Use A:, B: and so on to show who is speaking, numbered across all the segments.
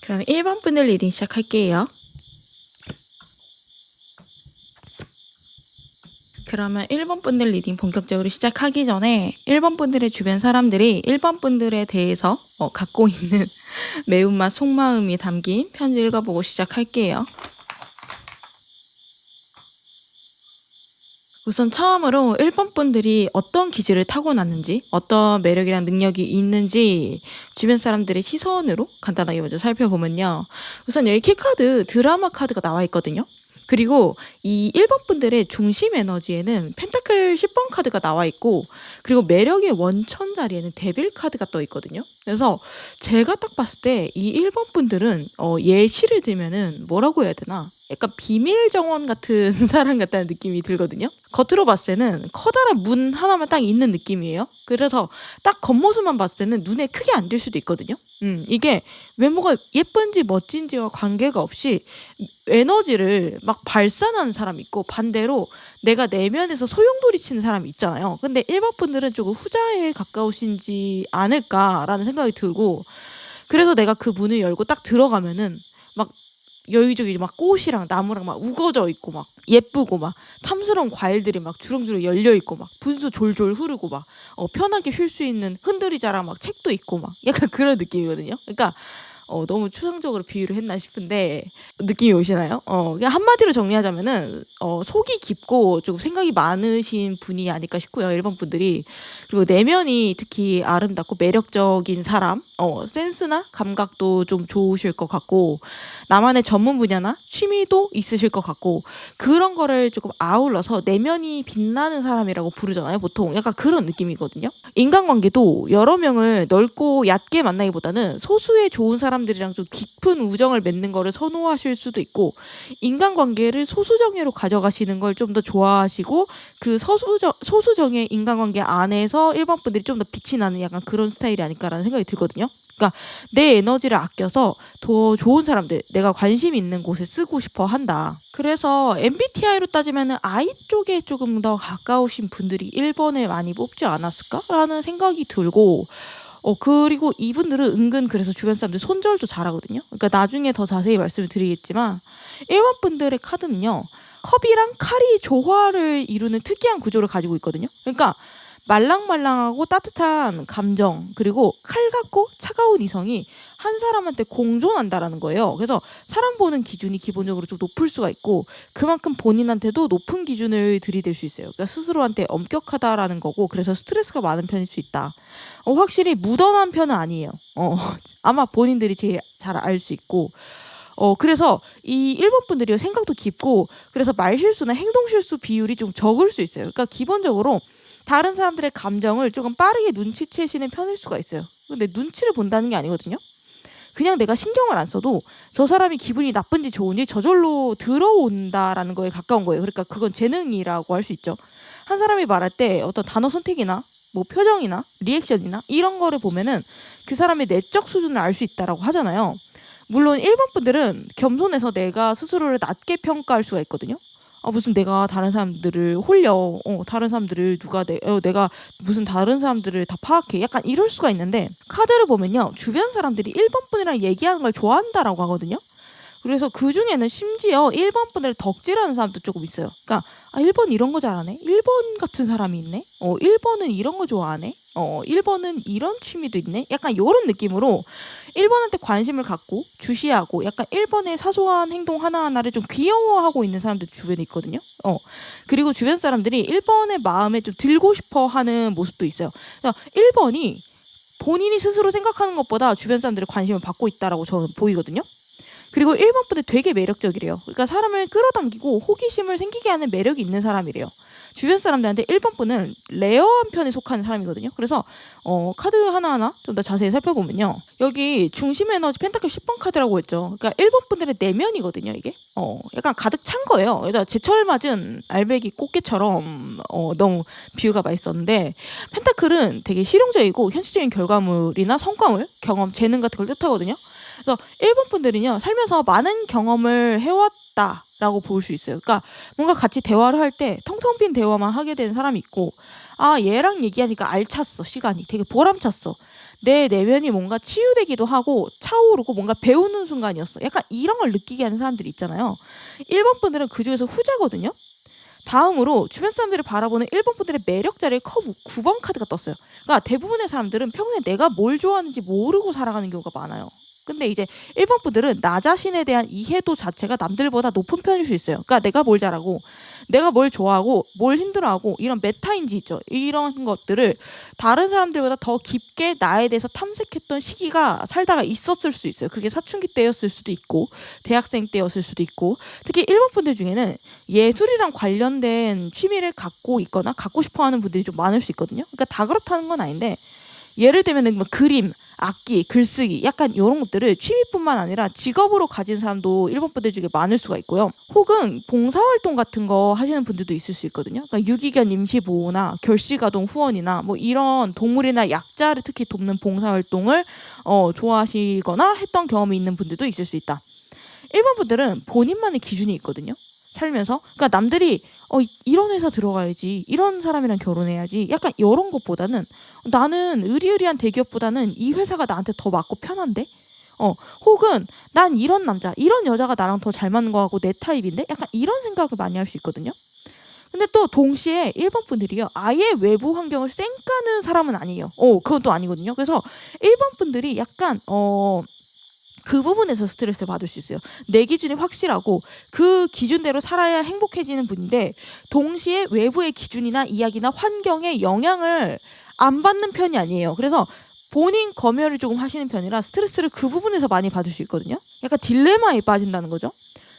A: 그럼 1번 분들 리딩 시작할게요. 그러면 1번 분들 리딩 본격적으로 시작하기 전에 1번 분들의 주변 사람들이 1번 분들에 대해서 갖고 있는 매운맛 속마음이 담긴 편지 읽어보고 시작할게요. 우선 처음으로 1번 분들이 어떤 기질을 타고났는지, 어떤 매력이랑 능력이 있는지 주변 사람들의 시선으로 간단하게 먼저 살펴보면요. 우선 여기 키카드 드라마 카드가 나와 있거든요. 그리고 이 1번 분들의 중심 에너지에는 펜타클 10번 카드가 나와 있고, 그리고 매력의 원천 자리에는 데빌 카드가 떠 있거든요. 그래서 제가 딱 봤을 때 이 1번 분들은 예시를 들면은 뭐라고 해야 되나? 약간 비밀 정원 같은 사람 같다는 느낌이 들거든요. 겉으로 봤을 때는 커다란 문 하나만 딱 있는 느낌이에요. 그래서 딱 겉모습만 봤을 때는 눈에 크게 안 띌 수도 있거든요. 이게 외모가 예쁜지 멋진지와 관계가 없이 에너지를 막 발산하는 사람이 있고, 반대로 내가 내면에서 소용돌이 치는 사람이 있잖아요. 근데 1번 분들은 조금 후자에 가까우신지 않을까라는 생각이 들고, 그래서 내가 그 문을 열고 딱 들어가면은 막 여기저기 막 꽃이랑 나무랑 막 우거져 있고, 막 예쁘고, 막 탐스러운 과일들이 막 주렁주렁 열려 있고, 막 분수 졸졸 흐르고, 막 편하게 쉴 수 있는 흔들이자랑 막 책도 있고, 막 약간 그런 느낌이거든요. 그러니까 너무 추상적으로 비유를 했나 싶은데 느낌이 오시나요? 그냥 한마디로 정리하자면은 속이 깊고 좀 생각이 많으신 분이 아닐까 싶고요, 1번 분들이. 그리고 내면이 특히 아름답고 매력적인 사람, 센스나 감각도 좀 좋으실 것 같고, 나만의 전문 분야나 취미도 있으실 것 같고, 그런 거를 조금 아울러서 내면이 빛나는 사람이라고 부르잖아요, 보통. 약간 그런 느낌이거든요. 인간관계도 여러 명을 넓고 얕게 만나기보다는 소수의 좋은 사람들이랑 좀 깊은 우정을 맺는 거를 선호하실 수도 있고, 인간관계를 소수정예로 가져가시는 걸 좀 더 좋아하시고, 그 소수정예 인간관계 안에서 1번 분들이 좀 더 빛이 나는 약간 그런 스타일이 아닐까라는 생각이 들거든요. 그러니까 내 에너지를 아껴서 더 좋은 사람들, 내가 관심 있는 곳에 쓰고 싶어 한다. 그래서 MBTI로 따지면은 I 쪽에 조금 더 가까우신 분들이 1번을 많이 뽑지 않았을까라는 생각이 들고, 그리고 이분들은 은근 그래서 주변 사람들 손절도 잘하거든요. 그러니까 나중에 더 자세히 말씀을 드리겠지만, 1번 분들의 카드는요, 컵이랑 칼이 조화를 이루는 특이한 구조를 가지고 있거든요. 그러니까 말랑말랑하고 따뜻한 감정, 그리고 칼 같고 차가운 이성이 한 사람한테 공존한다라는 거예요. 그래서 사람 보는 기준이 기본적으로 좀 높을 수가 있고, 그만큼 본인한테도 높은 기준을 들이댈 수 있어요. 그러니까 스스로한테 엄격하다라는 거고, 그래서 스트레스가 많은 편일 수 있다. 확실히 무던한 편은 아니에요. 아마 본인들이 제일 잘 알 수 있고, 그래서 이 1번 분들이 생각도 깊고, 그래서 말실수나 행동실수 비율이 좀 적을 수 있어요. 그러니까 기본적으로 다른 사람들의 감정을 조금 빠르게 눈치채시는 편일 수가 있어요. 근데 눈치를 본다는 게 아니거든요. 그냥 내가 신경을 안 써도 저 사람이 기분이 나쁜지 좋은지 저절로 들어온다라는 거에 가까운 거예요. 그러니까 그건 재능이라고 할 수 있죠. 한 사람이 말할 때 어떤 단어 선택이나 뭐 표정이나 리액션이나 이런 거를 보면은 그 사람의 내적 수준을 알 수 있다라고 하잖아요. 물론 1번 분들은 겸손해서 내가 스스로를 낮게 평가할 수가 있거든요. 무슨 내가 다른 사람들을 홀려, 다른 사람들을 내가 무슨 다른 사람들을 다 파악해, 약간 이럴 수가 있는데, 카드를 보면요, 주변 사람들이 1번 분이랑 얘기하는 걸 좋아한다라고 하거든요. 그래서 그 중에는 심지어 1번 분을 덕질하는 사람도 조금 있어요. 그러니까 1번 이런 거 잘하네, 1번 같은 사람이 있네, 1번은 이런 거 좋아하네, 1번은 이런 취미도 있네, 약간 요런 느낌으로 1번한테 관심을 갖고 주시하고, 약간 1번의 사소한 행동 하나하나를 좀 귀여워하고 있는 사람들 주변에 있거든요. 그리고 주변 사람들이 1번의 마음에 좀 들고 싶어 하는 모습도 있어요. 그래서 1번이 본인이 스스로 생각하는 것보다 주변 사람들의 관심을 받고 있다라고 저는 보이거든요. 그리고 1번 분들 되게 매력적이래요. 그러니까 사람을 끌어당기고 호기심을 생기게 하는 매력이 있는 사람이래요. 주변 사람들한테 1번 분은 레어한 편에 속하는 사람이거든요. 그래서 카드 하나하나 좀 더 자세히 살펴보면요, 여기 중심 에너지 펜타클 10번 카드라고 했죠. 그러니까 1번 분들의 내면이거든요, 이게. 약간 가득 찬 거예요. 그래서 제철 맞은 알배기 꽃게처럼 너무 비유가 맛있었는데, 펜타클은 되게 실용적이고 현실적인 결과물이나 성과물, 경험, 재능 같은 걸 뜻하거든요. 그래서 1번 분들은요, 살면서 많은 경험을 해왔다 라고 볼 수 있어요. 그러니까 뭔가 같이 대화를 할 때 텅텅 빈 대화만 하게 되는 사람이 있고, 아, 얘랑 얘기하니까 알찼어, 시간이. 되게 보람찼어. 내 내면이 뭔가 치유되기도 하고 차오르고 뭔가 배우는 순간이었어. 약간 이런 걸 느끼게 하는 사람들이 있잖아요. 1번 분들은 그중에서 후자거든요. 다음으로 주변 사람들을 바라보는 1번 분들의 매력 자리에 9번 카드가 떴어요. 그러니까 대부분의 사람들은 평소에 내가 뭘 좋아하는지 모르고 살아가는 경우가 많아요. 근데 이제 1번 분들은 나 자신에 대한 이해도 자체가 남들보다 높은 편일 수 있어요. 그러니까 내가 뭘 잘하고 내가 뭘 좋아하고 뭘 힘들어하고 이런 메타인지 있죠. 이런 것들을 다른 사람들보다 더 깊게 나에 대해서 탐색했던 시기가 살다가 있었을 수 있어요. 그게 사춘기 때였을 수도 있고 대학생 때였을 수도 있고, 특히 1번 분들 중에는 예술이랑 관련된 취미를 갖고 있거나 갖고 싶어하는 분들이 좀 많을 수 있거든요. 그러니까 다 그렇다는 건 아닌데, 예를 들면 뭐 그림, 악기, 글쓰기 약간 이런 것들을 취미뿐만 아니라 직업으로 가진 사람도 1번 분들 중에 많을 수가 있고요. 혹은 봉사활동 같은 거 하시는 분들도 있을 수 있거든요. 그러니까 유기견 임시보호나 결식아동 후원이나 뭐 이런 동물이나 약자를 특히 돕는 봉사활동을 좋아하시거나 했던 경험이 있는 분들도 있을 수 있다. 1번 분들은 본인만의 기준이 있거든요. 살면서. 그러니까 남들이 이런 회사 들어가야지, 이런 사람이랑 결혼해야지, 약간 이런 것보다는 나는 의리의리한 대기업보다는 이 회사가 나한테 더 맞고 편한데, 혹은 난 이런 남자, 이런 여자가 나랑 더 잘 맞는 거 같고 내 타입인데, 약간 이런 생각을 많이 할 수 있거든요. 근데 또 동시에 1번 분들이요, 아예 외부 환경을 쌩까는 사람은 아니에요. 그건 또 아니거든요. 그래서 1번 분들이 약간 그 부분에서 스트레스를 받을 수 있어요. 내 기준이 확실하고 그 기준대로 살아야 행복해지는 분인데, 동시에 외부의 기준이나 이야기나 환경에 영향을 안 받는 편이 아니에요. 그래서 본인 검열을 조금 하시는 편이라 스트레스를 그 부분에서 많이 받을 수 있거든요. 약간 딜레마에 빠진다는 거죠.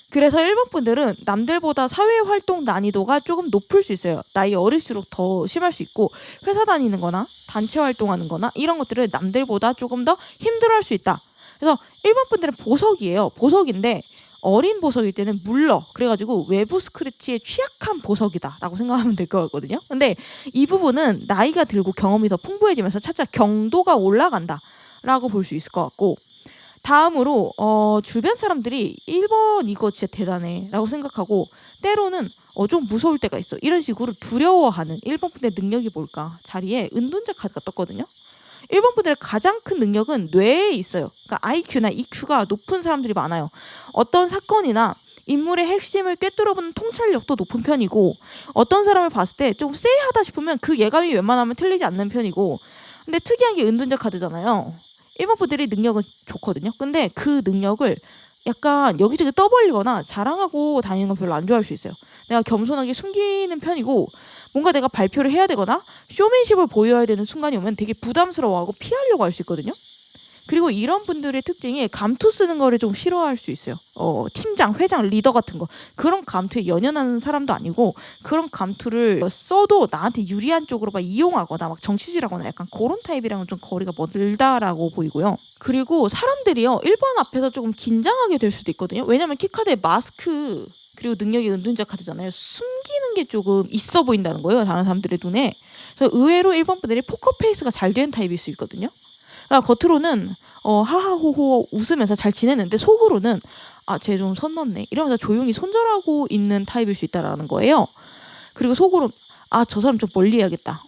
A: 그래서 1번 분들은 남들보다 사회활동 난이도가 조금 높을 수 있어요. 나이 어릴수록 더 심할 수 있고, 회사 다니는 거나 단체 활동하는 거나 이런 것들을 남들보다 조금 더 힘들어할 수 있다. 그래서 1번 분들은 보석이에요. 보석인데 어린 보석일 때는 물러. 그래가지고 외부 스크래치에 취약한 보석이다라고 생각하면 될 것 같거든요. 근데 이 부분은 나이가 들고 경험이 더 풍부해지면서 차차 경도가 올라간다라고 볼 수 있을 것 같고, 다음으로 주변 사람들이 1번 이거 진짜 대단해 라고 생각하고, 때로는 좀 무서울 때가 있어, 이런 식으로 두려워하는 1번 분들의 능력이 뭘까 자리에 은둔자 카드가 떴거든요. 1번 분들의 가장 큰 능력은 뇌에 있어요. 그러니까 IQ나 EQ가 높은 사람들이 많아요. 어떤 사건이나 인물의 핵심을 꿰뚫어보는 통찰력도 높은 편이고, 어떤 사람을 봤을 때 좀 쎄하다 싶으면 그 예감이 웬만하면 틀리지 않는 편이고, 근데 특이한 게 은둔자 카드잖아요. 1번 분들이 능력은 좋거든요. 근데 그 능력을 약간 여기저기 떠벌리거나 자랑하고 다니는 건 별로 안 좋아할 수 있어요. 내가 겸손하게 숨기는 편이고, 뭔가 내가 발표를 해야 되거나 쇼맨십을 보여야 되는 순간이 오면 되게 부담스러워하고 피하려고 할 수 있거든요. 그리고 이런 분들의 특징이 감투 쓰는 거를 좀 싫어할 수 있어요. 팀장, 회장, 리더 같은 거, 그런 감투에 연연하는 사람도 아니고, 그런 감투를 써도 나한테 유리한 쪽으로 막 이용하거나 막 정치질하거나 약간 그런 타입이랑은 좀 거리가 멀다라고 보이고요. 그리고 사람들이요, 1번 앞에서 조금 긴장하게 될 수도 있거든요. 왜냐면 키카드의 마스크 그리고 능력이 은둔자 카드잖아요. 숨기는 게 조금 있어 보인다는 거예요, 다른 사람들의 눈에. 그래서 의외로 1번 분들이 포커페이스가 잘 되는 타입일 수 있거든요. 그러니까 겉으로는 하하호호 웃으면서 잘 지내는데 속으로는 쟤 좀 선 넘네 이러면서 조용히 손절하고 있는 타입일 수 있다라는 거예요. 그리고 속으로 저 사람 좀 멀리 해야겠다.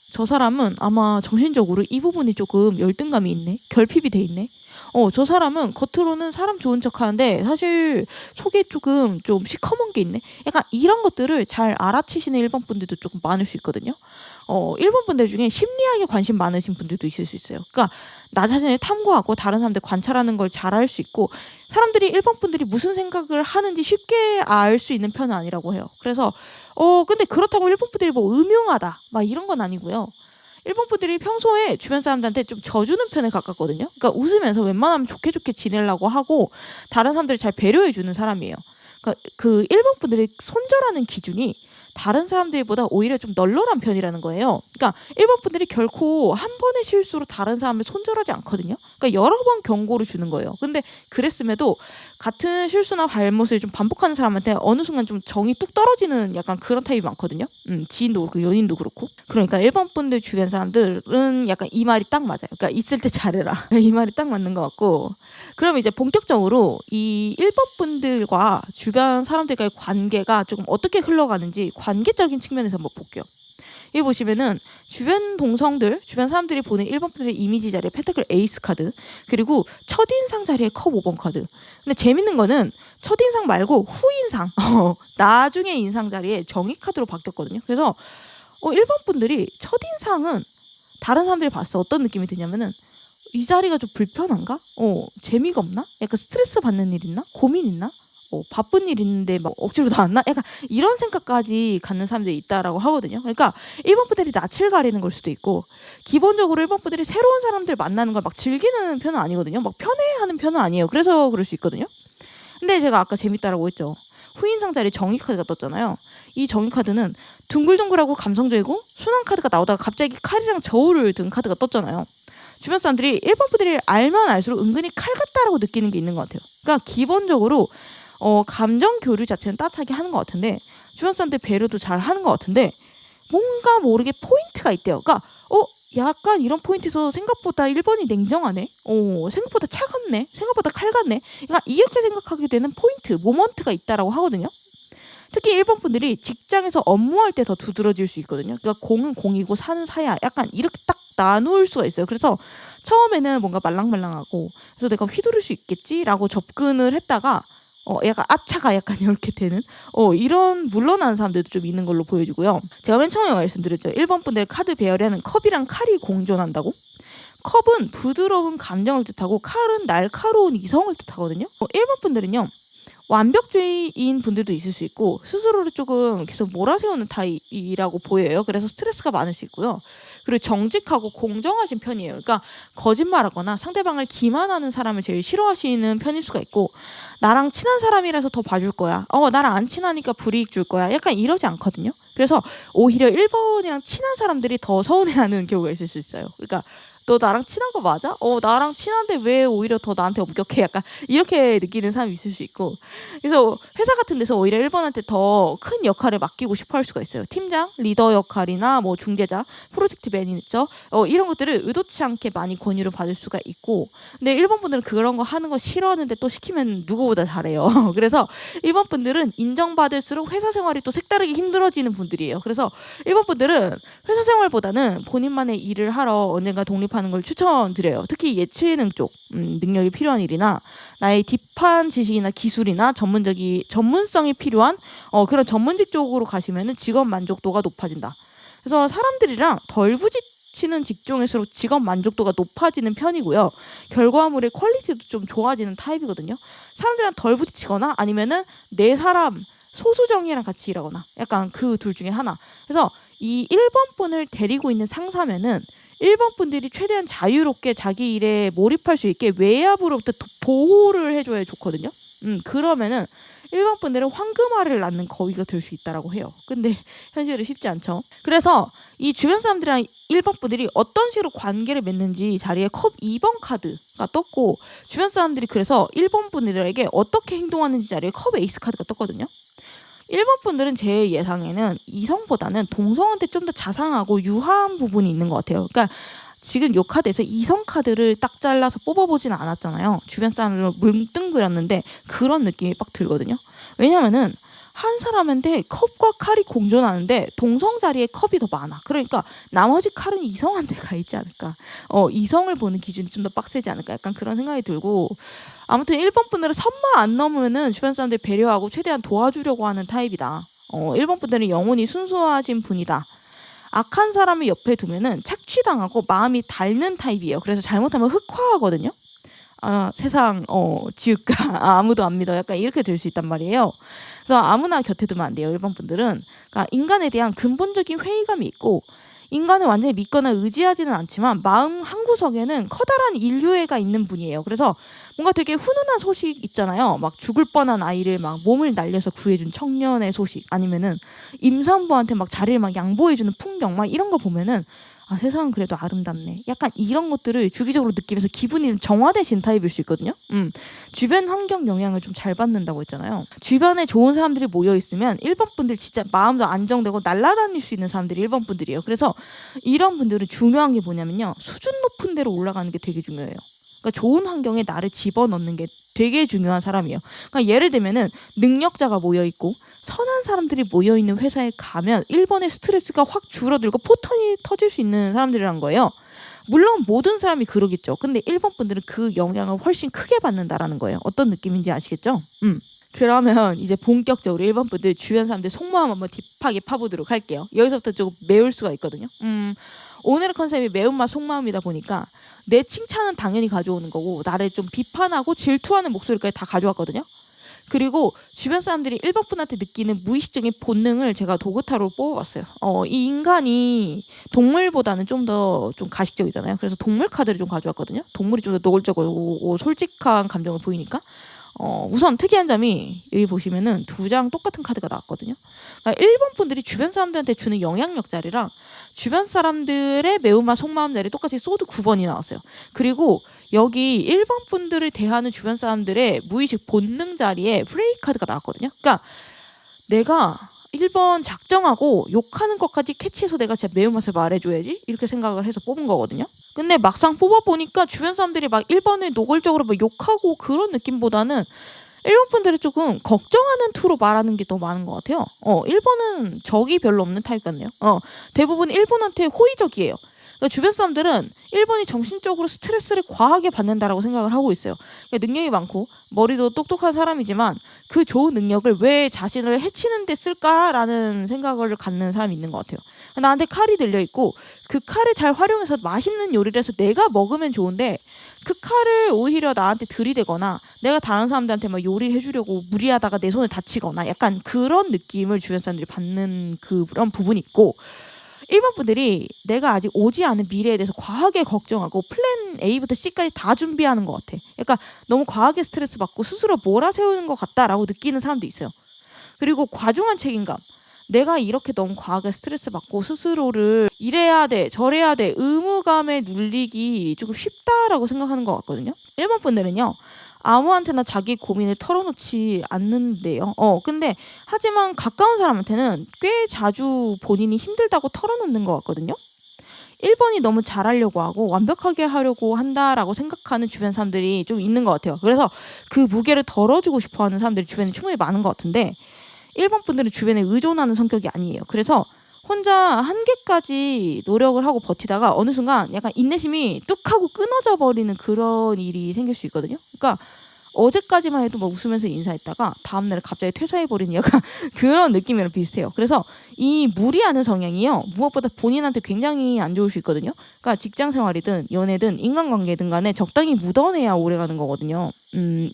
A: 저 사람은 아마 정신적으로 이 부분이 조금 열등감이 있네, 결핍이 돼 있네. 저 사람은 겉으로는 사람 좋은 척 하는데 사실 속에 조금 좀 시커먼 게 있네. 약간 이런 것들을 잘 알아채시는 1번 분들도 조금 많을 수 있거든요. 1번 분들 중에 심리학에 관심 많으신 분들도 있을 수 있어요. 그러니까 나 자신을 탐구하고 다른 사람들 관찰하는 걸 잘 할 수 있고, 사람들이 1번 분들이 무슨 생각을 하는지 쉽게 알 수 있는 편은 아니라고 해요. 그래서 근데 그렇다고 1번 분들이 뭐 음흉하다 막 이런 건 아니고요. 1번 분들이 평소에 주변 사람들한테 좀 져주는 편에 가깝거든요. 그러니까 웃으면서 웬만하면 좋게 좋게 지내려고 하고 다른 사람들을 잘 배려해주는 사람이에요. 그러니까 그 1번 분들이 손절하는 기준이 다른 사람들보다 오히려 좀 널널한 편이라는 거예요. 그러니까 1번 분들이 결코 한 번의 실수로 다른 사람을 손절하지 않거든요. 그러니까 여러 번 경고를 주는 거예요. 근데 그랬음에도 같은 실수나 잘못을 좀 반복하는 사람한테 어느 순간 좀 정이 뚝 떨어지는 약간 그런 타입이 많거든요. 지인도 그렇고 연인도 그렇고. 그러니까 1번 분들 주변 사람들은 약간 이 말이 딱 맞아요. 그러니까 있을 때 잘해라. 이 말이 딱 맞는 것 같고. 그럼 이제 본격적으로 이 1번 분들과 주변 사람들과의 관계가 조금 어떻게 흘러가는지 관계적인 측면에서 한번 볼게요. 여기 보시면은 주변 동성들, 주변 사람들이 보는 1번 분들의 이미지 자리에 펜타클 에이스 카드, 그리고 첫인상 자리에 컵 5번 카드. 근데 재밌는 거는 첫인상 말고 후인상, 나중에 인상 자리에 정의 카드로 바뀌었거든요. 그래서 1번 분들이 첫인상은 다른 사람들이 봤을 때 어떤 느낌이 드냐면은 이 자리가 좀 불편한가? 재미가 없나? 약간 스트레스 받는 일 있나? 고민 있나? 바쁜 일 있는데 막 억지로 나왔나? 약간 이런 생각까지 갖는 사람들이 있다라고 하거든요. 그러니까 1번 분들이 낯을 가리는 걸 수도 있고, 기본적으로 1번 분들이 새로운 사람들 만나는 걸 막 즐기는 편은 아니거든요. 막 편해하는 편은 아니에요. 그래서 그럴 수 있거든요. 근데 제가 아까 재밌다라고 했죠. 후인상 자리에 정의 카드가 떴잖아요. 이 정의 카드는 둥글둥글하고 감성적이고 순한 카드가 나오다가 갑자기 칼이랑 저울을 든 카드가 떴잖아요. 주변 사람들이 1번 분들이 알면 알수록 은근히 칼 같다라고 느끼는 게 있는 것 같아요. 그러니까 기본적으로 감정 교류 자체는 따뜻하게 하는 것 같은데, 주변 사람들 배려도 잘 하는 것 같은데, 뭔가 모르게 포인트가 있대요. 그러니까 약간 이런 포인트에서 생각보다 1번이 냉정하네, 생각보다 차갑네, 생각보다 칼 같네, 그러니까 이렇게 생각하게 되는 포인트, 모먼트가 있다라고 하거든요. 특히 1번 분들이 직장에서 업무할 때 더 두드러질 수 있거든요. 그러니까 공은 공이고 사는 사야, 약간 이렇게 딱 나눌 수가 있어요. 그래서 처음에는 뭔가 말랑말랑하고, 그래서 내가 휘두를 수 있겠지라고 접근을 했다가 약간 아차가 약간 이렇게 되는 이런 물러나는 사람들도 좀 있는 걸로 보여지고요. 제가 맨 처음에 말씀드렸죠. 1번 분들 카드 배열에는 컵이랑 칼이 공존한다고. 컵은 부드러운 감정을 뜻하고 칼은 날카로운 이성을 뜻하거든요. 1번 분들은요, 완벽주의인 분들도 있을 수 있고 스스로를 조금 계속 몰아세우는 타입이라고 보여요. 그래서 스트레스가 많을 수 있고요. 그리고 정직하고 공정하신 편이에요. 그러니까 거짓말하거나 상대방을 기만하는 사람을 제일 싫어하시는 편일 수가 있고, 나랑 친한 사람이라서 더 봐줄 거야, 나랑 안 친하니까 불이익 줄 거야, 약간 이러지 않거든요. 그래서 오히려 1번이랑 친한 사람들이 더 서운해하는 경우가 있을 수 있어요. 그러니까 너 나랑 친한 거 맞아? 나랑 친한데 왜 오히려 더 나한테 엄격해? 약간 이렇게 느끼는 사람이 있을 수 있고, 그래서 회사 같은 데서 오히려 1번한테 더 큰 역할을 맡기고 싶어 할 수가 있어요. 팀장, 리더 역할이나 뭐 중재자, 프로젝트 매니저, 이런 것들을 의도치 않게 많이 권유를 받을 수가 있고, 근데 1번 분들은 그런 거 하는 거 싫어하는데 또 시키면 누구보다 잘해요. 그래서 1번 분들은 인정받을수록 회사 생활이 또 색다르게 힘들어지는 분들이에요. 그래서 1번 분들은 회사 생활보다는 본인만의 일을 하러 언젠가 독립하는 걸 추천드려요. 특히 예체능 쪽 능력이 필요한 일이나 나의 딥한 지식이나 기술이나 전문성이 필요한 그런 전문직 쪽으로 가시면은 직업 만족도가 높아진다. 그래서 사람들이랑 덜 부딪히는 직종일수록 직업 만족도가 높아지는 편이고요. 결과물의 퀄리티도 좀 좋아지는 타입이거든요. 사람들이랑 덜 부딪히거나 아니면은 내 사람 소수정예랑 같이 일하거나 약간 그 둘 중에 하나. 그래서 이 1번 분을 데리고 있는 상사면은 1번 분들이 최대한 자유롭게 자기 일에 몰입할 수 있게 외압으로부터 보호를 해줘야 좋거든요. 그러면은 1번 분들은 황금알을 낳는 거위가 될 수 있다라고 해요. 근데 현실은 쉽지 않죠. 그래서 이 주변 사람들이랑 1번 분들이 어떤 식으로 관계를 맺는지 자리에 컵 2번 카드가 떴고, 주변 사람들이 그래서 1번 분들에게 어떻게 행동하는지 자리에 컵 에이스 카드가 떴거든요. 1번 분들은 제 예상에는 이성보다는 동성한테 좀 더 자상하고 유하한 부분이 있는 것 같아요. 그러니까 지금 요 카드에서 이성 카드를 딱 잘라서 뽑아보지는 않았잖아요. 주변 사람들을 뭉뚱그렸는데 그런 느낌이 빡 들거든요. 왜냐면은 한 사람한테 컵과 칼이 공존하는데 동성 자리에 컵이 더 많아. 그러니까 나머지 칼은 이성한테 가 있지 않을까. 이성을 보는 기준이 좀 더 빡세지 않을까. 약간 그런 생각이 들고, 아무튼 1번 분들은 선만 안 넘으면은 주변 사람들 배려하고 최대한 도와주려고 하는 타입이다. 1번 분들은 영혼이 순수하신 분이다. 악한 사람을 옆에 두면은 착취당하고 마음이 닳는 타입이에요. 그래서 잘못하면 흑화하거든요. 세상 지읒가 아무도 안 믿어, 약간 이렇게 될 수 있단 말이에요. 그래서 아무나 곁에 두면 안 돼요. 1번 분들은 그러니까 인간에 대한 근본적인 회의감이 있고, 인간을 완전히 믿거나 의지하지는 않지만 마음 한구석에는 커다란 인류애가 있는 분이에요. 그래서 뭔가 되게 훈훈한 소식 있잖아요. 막 죽을 뻔한 아이를 막 몸을 날려서 구해준 청년의 소식, 아니면은 임산부한테 막 자리를 막 양보해주는 풍경, 막 이런 거 보면은 아, 세상은 그래도 아름답네. 약간 이런 것들을 주기적으로 느끼면서 기분이 좀 정화되시는 타입일 수 있거든요. 주변 환경 영향을 좀 잘 받는다고 했잖아요. 주변에 좋은 사람들이 모여 있으면 1번 분들 진짜 마음도 안정되고 날아다닐 수 있는 사람들이 1번 분들이에요. 그래서 이런 분들은 중요한 게 뭐냐면요. 수준 높은 데로 올라가는 게 되게 중요해요. 그러니까 좋은 환경에 나를 집어넣는 게 되게 중요한 사람이에요. 그러니까 예를 들면은 능력자가 모여 있고 선한 사람들이 모여 있는 회사에 가면 1번의 스트레스가 확 줄어들고 포탄이 터질 수 있는 사람들이란 거예요. 물론 모든 사람이 그러겠죠. 근데 1번 분들은 그 영향을 훨씬 크게 받는다라는 거예요. 어떤 느낌인지 아시겠죠? 그러면 이제 본격적으로 1번 분들 주변 사람들 속마음 한번 딥하게 파보도록 할게요. 여기서부터 조금 매울 수가 있거든요. 오늘의 컨셉이 매운맛 속마음이다 보니까 내 칭찬은 당연히 가져오는 거고 나를 좀 비판하고 질투하는 목소리까지 다 가져왔거든요. 그리고 주변 사람들이 1번 분한테 느끼는 무의식적인 본능을 제가 도구타로 뽑아봤어요. 이 인간이 동물보다는 좀 더 좀 가식적이잖아요. 그래서 동물 카드를 좀 가져왔거든요. 동물이 좀 더 노골적이고 솔직한 감정을 보이니까. 우선 특이한 점이 여기 보시면은 2장 똑같은 카드가 나왔거든요. 그러니까 1번 분들이 주변 사람들한테 주는 영향력 자리랑 주변 사람들의 매운맛 속마음 자리 똑같이 소드 9번이 나왔어요. 그리고 여기 1번 분들을 대하는 주변 사람들의 무의식 본능 자리에 프레이 카드가 나왔거든요. 그러니까 내가 1번 작정하고 욕하는 것까지 캐치해서 내가 진짜 매운맛을 말해줘야지 이렇게 생각을 해서 뽑은 거거든요. 근데 막상 뽑아보니까 주변 사람들이 막 1번을 노골적으로 막 욕하고 그런 느낌보다는 1번 분들이 조금 걱정하는 투로 말하는 게 더 많은 것 같아요. 1번은 적이 별로 없는 타입 같네요. 대부분 1번한테 호의적이에요. 그러니까 주변 사람들은 1번이 정신적으로 스트레스를 과하게 받는다라고 생각을 하고 있어요. 그러니까 능력이 많고 머리도 똑똑한 사람이지만 그 좋은 능력을 왜 자신을 해치는 데 쓸까라는 생각을 갖는 사람이 있는 것 같아요. 나한테 칼이 들려있고 그 칼을 잘 활용해서 맛있는 요리를 해서 내가 먹으면 좋은데 그 칼을 오히려 나한테 들이대거나 내가 다른 사람들한테 막 요리를 해주려고 무리하다가 내 손을 다치거나 약간 그런 느낌을 주변 사람들이 받는 그런 부분이 있고 1번 분들이 내가 아직 오지 않은 미래에 대해서 과하게 걱정하고 플랜 A부터 C까지 다 준비하는 것 같아. 그러니까 너무 과하게 스트레스 받고 스스로 몰아세우는 것 같다라고 느끼는 사람도 있어요. 그리고 과중한 책임감. 내가 이렇게 너무 과하게 스트레스 받고 스스로를 이래야 돼, 저래야 돼, 의무감에 눌리기 조금 쉽다라고 생각하는 것 같거든요. 1번 분들은요. 아무한테나 자기 고민을 털어놓지 않는데요. 근데 하지만 가까운 사람한테는 꽤 자주 본인이 힘들다고 털어놓는 것 같거든요. 1번이 너무 잘하려고 하고 완벽하게 하려고 한다라고 생각하는 주변 사람들이 좀 있는 것 같아요. 그래서 그 무게를 덜어주고 싶어하는 사람들이 주변에 충분히 많은 것 같은데 1번 분들은 주변에 의존하는 성격이 아니에요. 그래서 혼자 한계까지 노력을 하고 버티다가 어느 순간 약간 인내심이 뚝 하고 끊어져 버리는 그런 일이 생길 수 있거든요. 그러니까 어제까지만 해도 막 웃으면서 인사했다가 다음날 갑자기 퇴사해버리는 약간 그런 느낌이랑 비슷해요. 그래서 이 무리하는 성향이요. 무엇보다 본인한테 굉장히 안 좋을 수 있거든요. 그러니까 직장 생활이든 연애든 인간관계든 간에 적당히 묻어내야 오래가는 거거든요.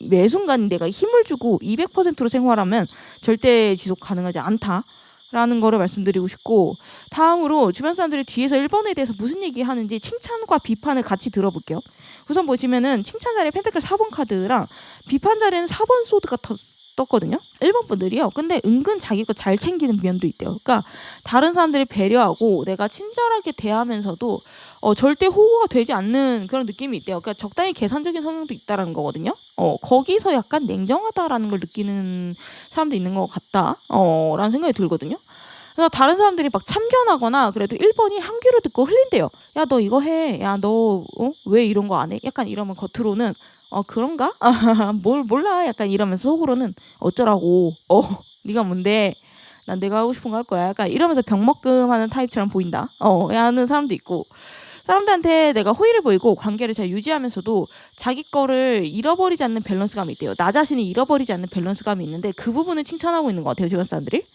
A: 매 순간 내가 힘을 주고 200%로 생활하면 절대 지속 가능하지 않다. 라는 거를 말씀드리고 싶고 다음으로 주변 사람들이 뒤에서 1번에 대해서 무슨 얘기하는지 칭찬과 비판을 같이 들어볼게요. 우선 보시면은 칭찬 자리에 펜타클 4번 카드랑 비판 자리에는 4번 소드가 떴거든요. 1번 분들이요. 근데 은근 자기 거 잘 챙기는 면도 있대요. 그러니까 다른 사람들을 배려하고 내가 친절하게 대하면서도 절대 호구가 되지 않는 그런 느낌이 있대요. 그러니까 적당히 계산적인 성향도 있다라는 거거든요. 거기서 약간 냉정하다라는 걸 느끼는 사람도 있는 것 같다. 라는 생각이 들거든요. 그래서 다른 사람들이 막 참견하거나 그래도 1번이 한 귀로 듣고 흘린대요. 야, 너 이거 해. 야, 너 왜 이런 거 안 해? 약간 이러면 겉으로는 그런가? 뭘 몰라. 약간 이러면서 속으로는 어쩌라고. 네가 뭔데? 난 내가 하고 싶은 거 할 거야. 약간 이러면서 병먹금하는 타입처럼 보인다. 하는 사람도 있고. 사람들한테 내가 호의를 보이고 관계를 잘 유지하면서도 자기 거를 잃어버리지 않는 밸런스감이 있대요. 나 자신이 잃어버리지 않는 밸런스감이 있는데 그 부분을 칭찬하고 있는 것 같아요. 주변 사람들이.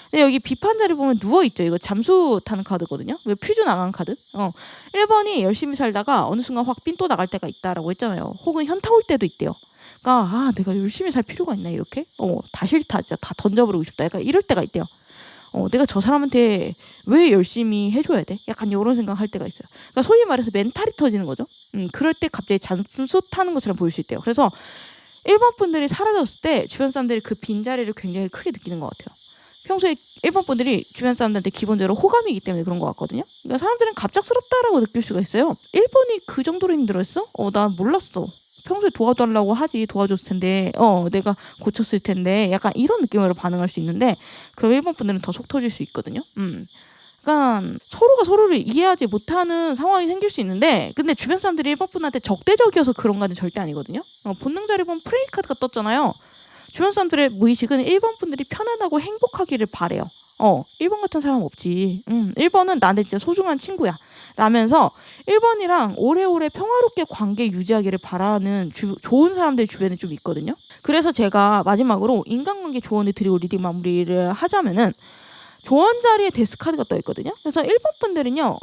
A: 근데 여기 비판 자리 보면 누워있죠. 이거 잠수 타는 카드거든요. 왜 퓨즈 나간 카드? 1번이 열심히 살다가 어느 순간 확 삔또 나갈 때가 있다라고 했잖아요. 혹은 현타 올 때도 있대요. 그러니까 내가 열심히 살 필요가 있나 이렇게? 다 싫다. 진짜 다 던져버리고 싶다. 약간 이럴 때가 있대요. 내가 저 사람한테 왜 열심히 해줘야 돼? 약간 이런 생각할 때가 있어요. 그러니까 소위 말해서 멘탈이 터지는 거죠. 그럴 때 갑자기 잠수 타는 것처럼 보일 수 있대요. 그래서 1번 분들이 사라졌을 때 주변 사람들이 그 빈자리를 굉장히 크게 느끼는 것 같아요. 평소에 일본 분들이 주변 사람들한테 기본적으로 호감이기 때문에 그런 것 같거든요. 그러니까 사람들은 갑작스럽다라고 느낄 수가 있어요. 일본이 그 정도로 힘들었어? 나 몰랐어. 평소에 도와달라고 하지 도와줬을 텐데 내가 고쳤을 텐데 약간 이런 느낌으로 반응할 수 있는데 그럼 일본 분들은 더 속 터질 수 있거든요. 약간 서로가 서로를 이해하지 못하는 상황이 생길 수 있는데 근데 주변 사람들이 일본 분한테 적대적이어서 그런 거는 절대 아니거든요. 본능자리 보면 프레이 카드가 떴잖아요. 주변 사람들의 무의식은 일본 분들이 편안하고 행복하기를 바래요. 일본 같은 사람 없지. 일본은 나한테 진짜 소중한 친구야. 라면서 일본이랑 오래오래 평화롭게 관계 유지하기를 바라는 좋은 사람들 주변에 좀 있거든요. 그래서 제가 마지막으로 인간관계 조언을 드리고 리딩 마무리를 하자면은 조언 자리에 데스카드가 떠 있거든요. 그래서 일본 분들은요,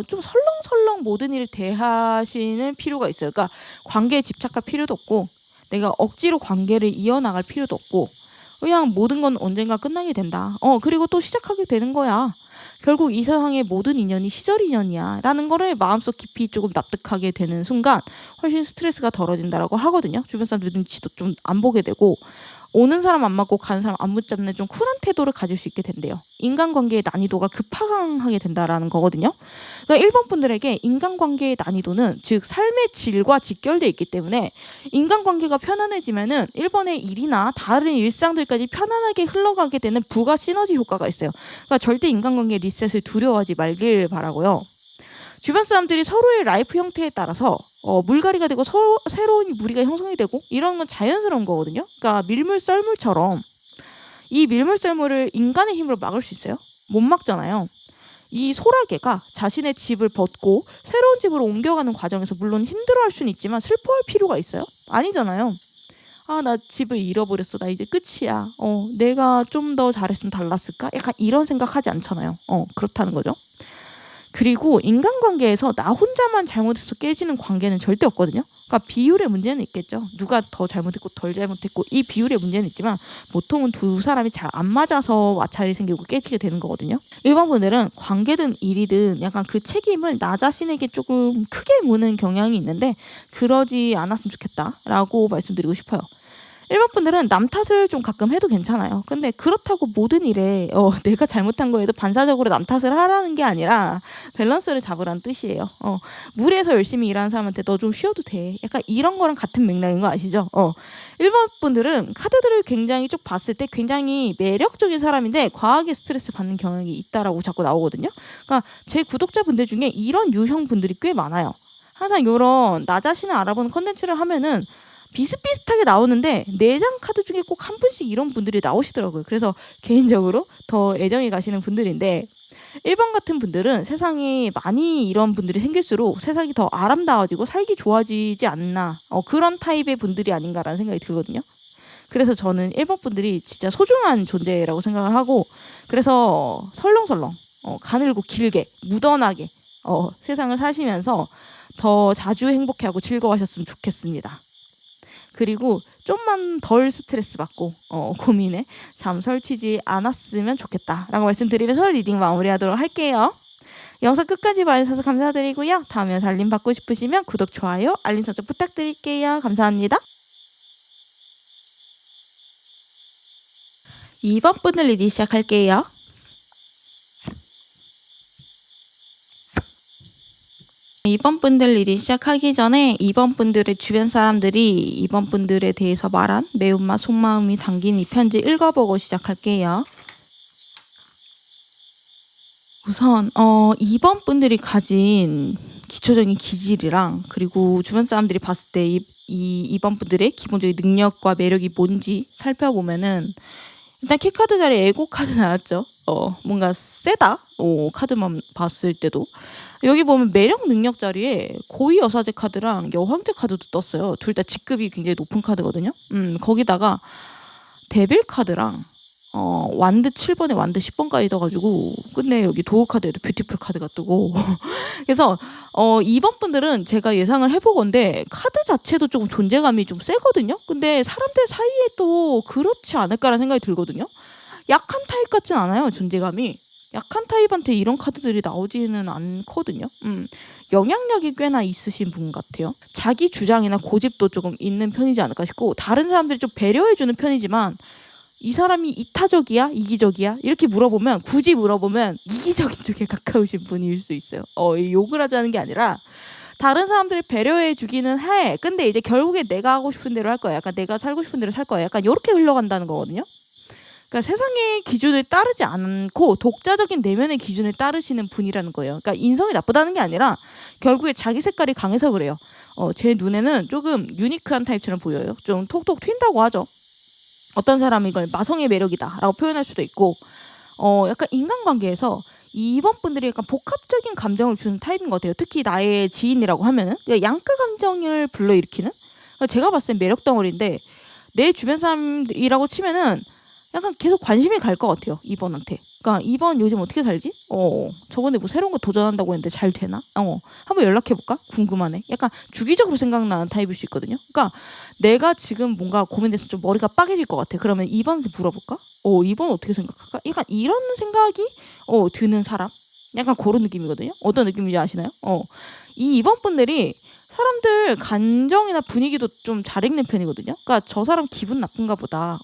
A: 좀 설렁설렁 모든 일을 대하시는 필요가 있어요. 그러니까 관계에 집착할 필요도 없고, 내가 억지로 관계를 이어나갈 필요도 없고, 그냥 모든 건 언젠가 끝나게 된다. 그리고 또 시작하게 되는 거야. 결국 이 세상의 모든 인연이 시절 인연이야. 라는 거를 마음속 깊이 조금 납득하게 되는 순간 훨씬 스트레스가 덜어진다라고 하거든요. 주변 사람들 눈치도 좀 안 보게 되고, 오는 사람 안 맞고 가는 사람 안 붙잡는 좀 쿨한 태도를 가질 수 있게 된대요. 인간관계의 난이도가 급하강하게 된다라는 거거든요. 그러니까 일본 분들에게 인간관계의 난이도는 즉 삶의 질과 직결돼 있기 때문에 인간관계가 편안해지면은 일본의 일이나 다른 일상들까지 편안하게 흘러가게 되는 부가 시너지 효과가 있어요. 그러니까 절대 인간관계 리셋을 두려워하지 말길 바라고요. 주변 사람들이 서로의 라이프 형태에 따라서 물갈이가 되고 새로운 무리가 형성이 되고 이런 건 자연스러운 거거든요. 그러니까 밀물 썰물처럼 이 밀물 썰물을 인간의 힘으로 막을 수 있어요? 못 막잖아요. 이 소라게가 자신의 집을 벗고 새로운 집으로 옮겨가는 과정에서 물론 힘들어할 수는 있지만 슬퍼할 필요가 있어요? 아니잖아요. 나 집을 잃어버렸어. 나 이제 끝이야. 내가 좀 더 잘했으면 달랐을까? 약간 이런 생각하지 않잖아요. 그렇다는 거죠. 그리고 인간관계에서 나 혼자만 잘못해서 깨지는 관계는 절대 없거든요. 그러니까 비율의 문제는 있겠죠. 누가 더 잘못했고 덜 잘못했고 이 비율의 문제는 있지만 보통은 두 사람이 잘 안 맞아서 마찰이 생기고 깨지게 되는 거거든요. 일반 분들은 관계든 일이든 약간 그 책임을 나 자신에게 조금 크게 무는 경향이 있는데 그러지 않았으면 좋겠다라고 말씀드리고 싶어요. 일반 분들은 남 탓을 좀 가끔 해도 괜찮아요. 근데 그렇다고 모든 일에 내가 잘못한 거에도 반사적으로 남 탓을 하라는 게 아니라 밸런스를 잡으라는 뜻이에요. 무리해서 열심히 일하는 사람한테 너 좀 쉬어도 돼. 약간 이런 거랑 같은 맥락인 거 아시죠? 일반 분들은 카드들을 굉장히 쭉 봤을 때 굉장히 매력적인 사람인데 과하게 스트레스 받는 경향이 있다라고 자꾸 나오거든요. 그러니까 제 구독자분들 중에 이런 유형 분들이 꽤 많아요. 항상 이런 나 자신을 알아보는 컨텐츠를 하면은 비슷비슷하게 나오는데 4장 카드 중에 꼭 한 분씩 이런 분들이 나오시더라고요. 그래서 개인적으로 더 애정이 가시는 분들인데 1번 같은 분들은 세상에 많이 이런 분들이 생길수록 세상이 더 아름다워지고 살기 좋아지지 않나 그런 타입의 분들이 아닌가라는 생각이 들거든요. 그래서 저는 1번 분들이 진짜 소중한 존재라고 생각을 하고 그래서 설렁설렁 가늘고 길게 묻어나게 세상을 사시면서 더 자주 행복해하고 즐거워하셨으면 좋겠습니다. 그리고 좀만 덜 스트레스 받고 고민에 잠 설치지 않았으면 좋겠다라고 말씀드리면서 리딩 마무리하도록 할게요. 영상 끝까지 봐주셔서 감사드리고요. 다음 영상 알림 받고 싶으시면 구독, 좋아요, 알림 설정 부탁드릴게요. 감사합니다. 2번 분들 리딩 시작할게요. 2번 분들 리딩 시작하기 전에 2번 분들의 주변 사람들이 2번 분들에 대해서 말한 매운맛 속마음이 담긴 이 편지 읽어보고 시작할게요. 우선 2번 분들이 가진 기초적인 기질이랑 그리고 주변 사람들이 봤을 때 이 2번 분들의 기본적인 능력과 매력이 뭔지 살펴보면은 일단 키카드 자리에 에고 카드 나왔죠. 뭔가 세다. 카드만 봤을 때도. 여기 보면 매력 능력 자리에 고위 여사제 카드랑 여황제 카드도 떴어요. 둘 다 직급이 굉장히 높은 카드거든요. 거기다가 데빌 카드랑 완드 7번에 완드 10번까지 떠가지고 끝내 여기 도우 카드에도 뷰티풀 카드가 뜨고 그래서 2번 분들은 제가 예상을 해보건데 카드 자체도 조금 존재감이 좀 세거든요. 근데 사람들 사이에 또 그렇지 않을까라는 생각이 들거든요. 약한 타입 같진 않아요. 존재감이. 약한 타입한테 이런 카드들이 나오지는 않거든요. 영향력이 꽤나 있으신 분 같아요. 자기 주장이나 고집도 조금 있는 편이지 않을까 싶고 다른 사람들이 좀 배려해주는 편이지만 이 사람이 이타적이야? 이기적이야? 이렇게 물어보면 굳이 물어보면 이기적인 쪽에 가까우신 분일 수 있어요. 욕을 하자는 게 아니라 다른 사람들을 배려해 주기는 해. 근데 이제 결국에 내가 하고 싶은 대로 할 거야. 약간 내가 살고 싶은 대로 살 거야. 약간 요렇게 흘러간다는 거거든요. 그러니까 세상의 기준을 따르지 않고 독자적인 내면의 기준을 따르시는 분이라는 거예요. 그러니까 인성이 나쁘다는 게 아니라 결국에 자기 색깔이 강해서 그래요. 제 눈에는 조금 유니크한 타입처럼 보여요. 좀 톡톡 튄다고 하죠. 어떤 사람은 이걸 마성의 매력이다라고 표현할 수도 있고, 약간 인간관계에서 이번 분들이 약간 복합적인 감정을 주는 타입인 것 같아요. 특히 나의 지인이라고 하면은 그러니까 양가 감정을 불러일으키는. 그러니까 제가 봤을 땐 매력 덩어리인데 내 주변 사람이라고 치면은 약간 계속 관심이 갈 것 같아요. 2번한테. 그러니까 2번 요즘 어떻게 살지? 저번에 뭐 새로운 거 도전한다고 했는데 잘 되나? 한번 연락해볼까? 궁금하네. 약간 주기적으로 생각나는 타입일 수 있거든요. 그러니까 내가 지금 뭔가 고민돼서 좀 머리가 빠개질 것 같아. 그러면 2번한테 물어볼까? 2번 어떻게 생각할까? 약간 이런 생각이 드는 사람? 약간 그런 느낌이거든요. 어떤 느낌인지 아시나요? 이 2번 분들이 사람들 감정이나 분위기도 좀 잘 읽는 편이거든요. 그러니까 저 사람 기분 나쁜가 보다.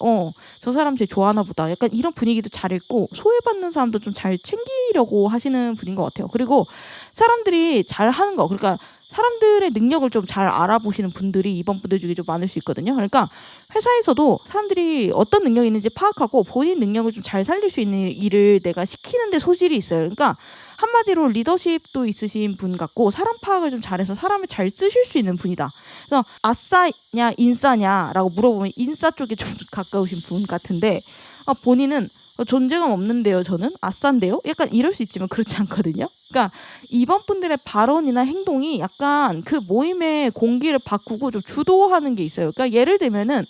A: 저 사람 쟤 좋아하나 보다. 약간 이런 분위기도 잘 읽고 소외받는 사람도 좀 잘 챙기려고 하시는 분인 것 같아요. 그리고 사람들이 잘 하는 거, 그러니까 사람들의 능력을 좀 잘 알아보시는 분들이 이번 분들 중에 좀 많을 수 있거든요. 그러니까 회사에서도 사람들이 어떤 능력이 있는지 파악하고 본인 능력을 좀 잘 살릴 수 있는 일을 내가 시키는 데 소질이 있어요. 그러니까 한마디로 리더십도 있으신 분 같고 사람 파악을 좀 잘해서 사람을 잘 쓰실 수 있는 분이다. 그래서 아싸냐 인싸냐라고 물어보면 인싸 쪽에 좀 가까우신 분 같은데 본인은 존재감 없는데요. 저는 아싸인데요. 약간 이럴 수 있지만 그렇지 않거든요. 그러니까 이번 분들의 발언이나 행동이 약간 그 모임의 공기를 바꾸고 좀 주도하는 게 있어요. 그러니까 예를 들면은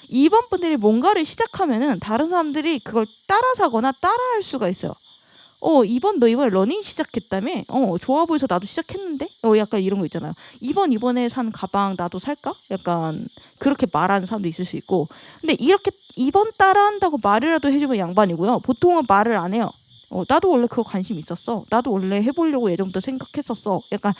A: 이번 분들이 뭔가를 시작하면은 다른 사람들이 그걸 따라사거나 따라할 수가 있어요. 이번 너 이번에 러닝 시작했다며? 좋아 보여서 나도 시작했는데? 약간 이런 거 있잖아요. 이번에 산 가방 나도 살까? 약간 그렇게 말하는 사람도 있을 수 있고. 근데 이렇게 이번 따라한다고 말이라도 해주면 양반이고요. 보통은 말을 안 해요. 나도 원래 그거 관심 있었어. 나도 원래 해보려고 예전부터 생각했었어. 약간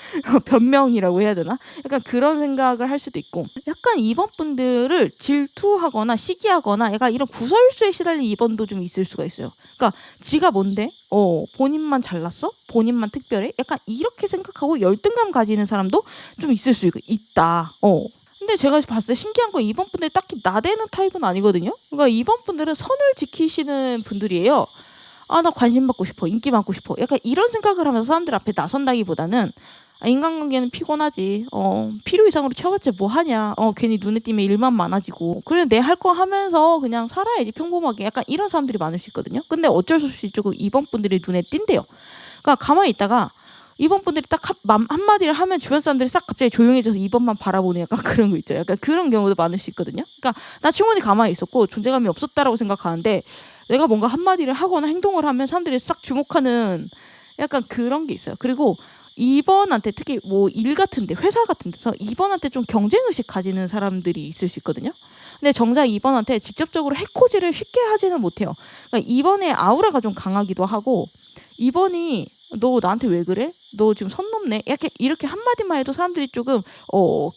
A: 변명이라고 해야 되나? 약간 그런 생각을 할 수도 있고. 약간 2번 분들을 질투하거나 시기하거나 약간 이런 구설수에 시달린 2번도 좀 있을 수가 있어요. 그러니까 지가 뭔데? 본인만 잘났어? 본인만 특별해? 약간 이렇게 생각하고 열등감 가지는 사람도 좀 있을 수 있다. 근데 제가 봤을 때 신기한 건 2번 분들 딱히 나대는 타입은 아니거든요. 그러니까 2번 분들은 선을 지키시는 분들이에요. 나 관심 받고 싶어. 인기 받고 싶어. 약간 이런 생각을 하면서 사람들 앞에 나선다기보다는 인간관계는 피곤하지. 필요 이상으로 채워봤자 뭐 하냐. 괜히 눈에 띄면 일만 많아지고. 그래 내 할 거 하면서 그냥 살아야지 평범하게. 약간 이런 사람들이 많을 수 있거든요. 근데 어쩔 수 없이 조금 2번 분들이 눈에 띈대요. 그러니까 가만히 있다가 2번 분들이 딱 한마디를 하면 주변 사람들이 싹 갑자기 조용해져서 2번만 바라보는 약간 그런 거 있죠. 약간 그런 경우도 많을 수 있거든요. 그러니까 나 충분히 가만히 있었고 존재감이 없었다라고 생각하는데 내가 뭔가 한마디를 하거나 행동을 하면 사람들이 싹 주목하는 약간 그런 게 있어요. 그리고 2번한테 특히 뭐 일 같은데 회사 같은 데서 2번한테 좀 경쟁의식 가지는 사람들이 있을 수 있거든요. 근데 정작 2번한테 직접적으로 해코지를 쉽게 하지는 못해요. 그러니까 2번의 아우라가 좀 강하기도 하고 2번이 너 나한테 왜 그래? 너 지금 선 넘네? 이렇게 한마디만 해도 사람들이 조금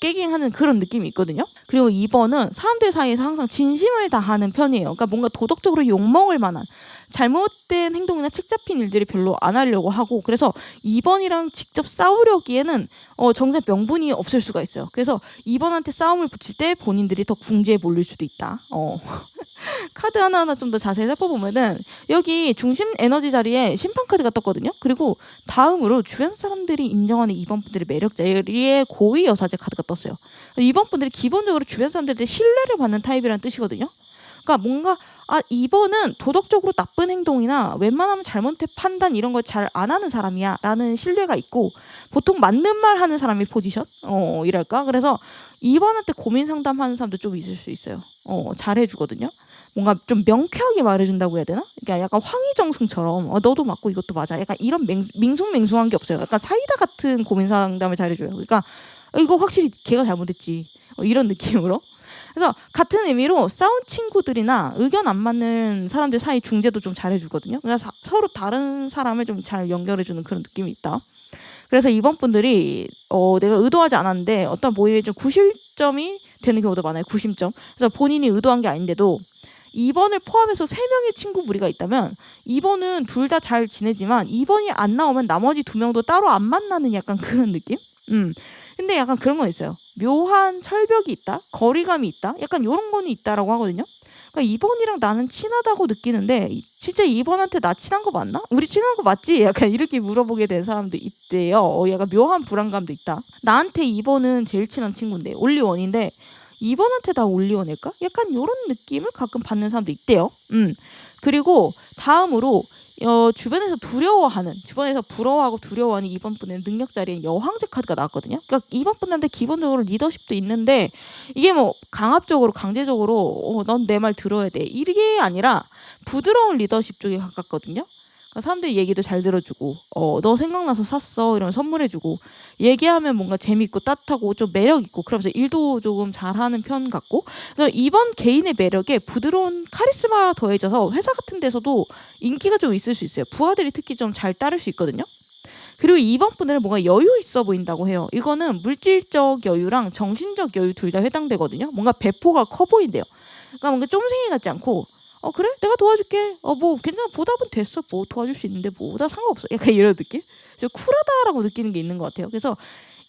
A: 깨갱하는 그런 느낌이 있거든요. 그리고 2번은 사람들 사이에서 항상 진심을 다하는 편이에요. 그러니까 뭔가 도덕적으로 욕먹을 만한 잘못된 행동이나 책 잡힌 일들이 별로 안 하려고 하고 그래서 2번이랑 직접 싸우려기에는 정작 명분이 없을 수가 있어요. 그래서 2번한테 싸움을 붙일 때 본인들이 더 궁지에 몰릴 수도 있다. 카드 하나하나 좀 더 자세히 살펴보면은 여기 중심 에너지 자리에 심판 카드가 떴거든요. 그리고 다음으로 주변 사람들이 인정하는 2번 분들의 매력 자리에 고위 여사제 카드가 떴어요. 2번 분들이 기본적으로 주변 사람들의 신뢰를 받는 타입이라는 뜻이거든요. 그러니까 뭔가 2번은 도덕적으로 나쁜 행동이나 웬만하면 잘못된 판단 이런 걸 잘 안 하는 사람이야 라는 신뢰가 있고 보통 맞는 말 하는 사람의 포지션? 이랄까? 그래서 2번한테 고민 상담하는 사람도 좀 있을 수 있어요. 잘해주거든요. 뭔가 좀 명쾌하게 말해준다고 해야 되나? 그러니까 약간 황희정승처럼 너도 맞고 이것도 맞아. 약간 이런 밍숭맹숭한 게 없어요. 약간 사이다 같은 고민 상담을 잘해줘요. 그러니까 이거 확실히 걔가 잘못했지. 이런 느낌으로. 그래서 같은 의미로 싸운 친구들이나 의견 안 맞는 사람들 사이 중재도 좀 잘해주거든요. 그러니까 서로 다른 사람을 좀 잘 연결해주는 그런 느낌이 있다. 그래서 이번 분들이 내가 의도하지 않았는데 어떤 모임에 좀 구실점이 되는 경우도 많아요. 구심점. 그래서 본인이 의도한 게 아닌데도 2번을 포함해서 3명의 친구 무리가 있다면 2번은 둘 다 잘 지내지만 2번이 안 나오면 나머지 2명도 따로 안 만나는 약간 그런 느낌? 근데 약간 그런 건 있어요. 묘한 철벽이 있다, 거리감이 있다, 약간 요런 거는 있다라고 하거든요. 그러니까 2번이랑 나는 친하다고 느끼는데 진짜 2번한테 나 친한 거 맞나? 우리 친한 거 맞지? 약간 이렇게 물어보게 된 사람도 있대요. 약간 묘한 불안감도 있다. 나한테 2번은 제일 친한 친구인데 올리원인데 2번한테 나 올리원일까? 약간 요런 느낌을 가끔 받는 사람도 있대요. 그리고 다음으로 주변에서 부러워하고 두려워하는 2번 분의 능력 자리에 여황제 카드가 나왔거든요. 그러니까 2번 분한테 기본적으로 리더십도 있는데 이게 뭐 강압적으로 강제적으로 넌 내 말 들어야 돼 이게 아니라 부드러운 리더십 쪽에 가깝거든요. 그러니까 사람들 얘기도 잘 들어주고 너 생각나서 샀어 이러면 선물해주고 얘기하면 뭔가 재밌고 따뜻하고 좀 매력있고 그러면서 일도 조금 잘하는 편 같고 그래서 이번 개인의 매력에 부드러운 카리스마 더해져서 회사 같은 데서도 인기가 좀 있을 수 있어요. 부하들이 특히 좀 잘 따를 수 있거든요. 그리고 2번 분들은 뭔가 여유 있어 보인다고 해요. 이거는 물질적 여유랑 정신적 여유 둘 다 해당되거든요. 뭔가 배포가 커 보인대요. 그러니까 뭔가 쫌생이 같지 않고 그래? 내가 도와줄게. 뭐 괜찮아. 보답은 됐어. 뭐 도와줄 수 있는데 뭐 나 상관없어. 약간 이런 느낌? 저 쿨하다라고 느끼는 게 있는 것 같아요. 그래서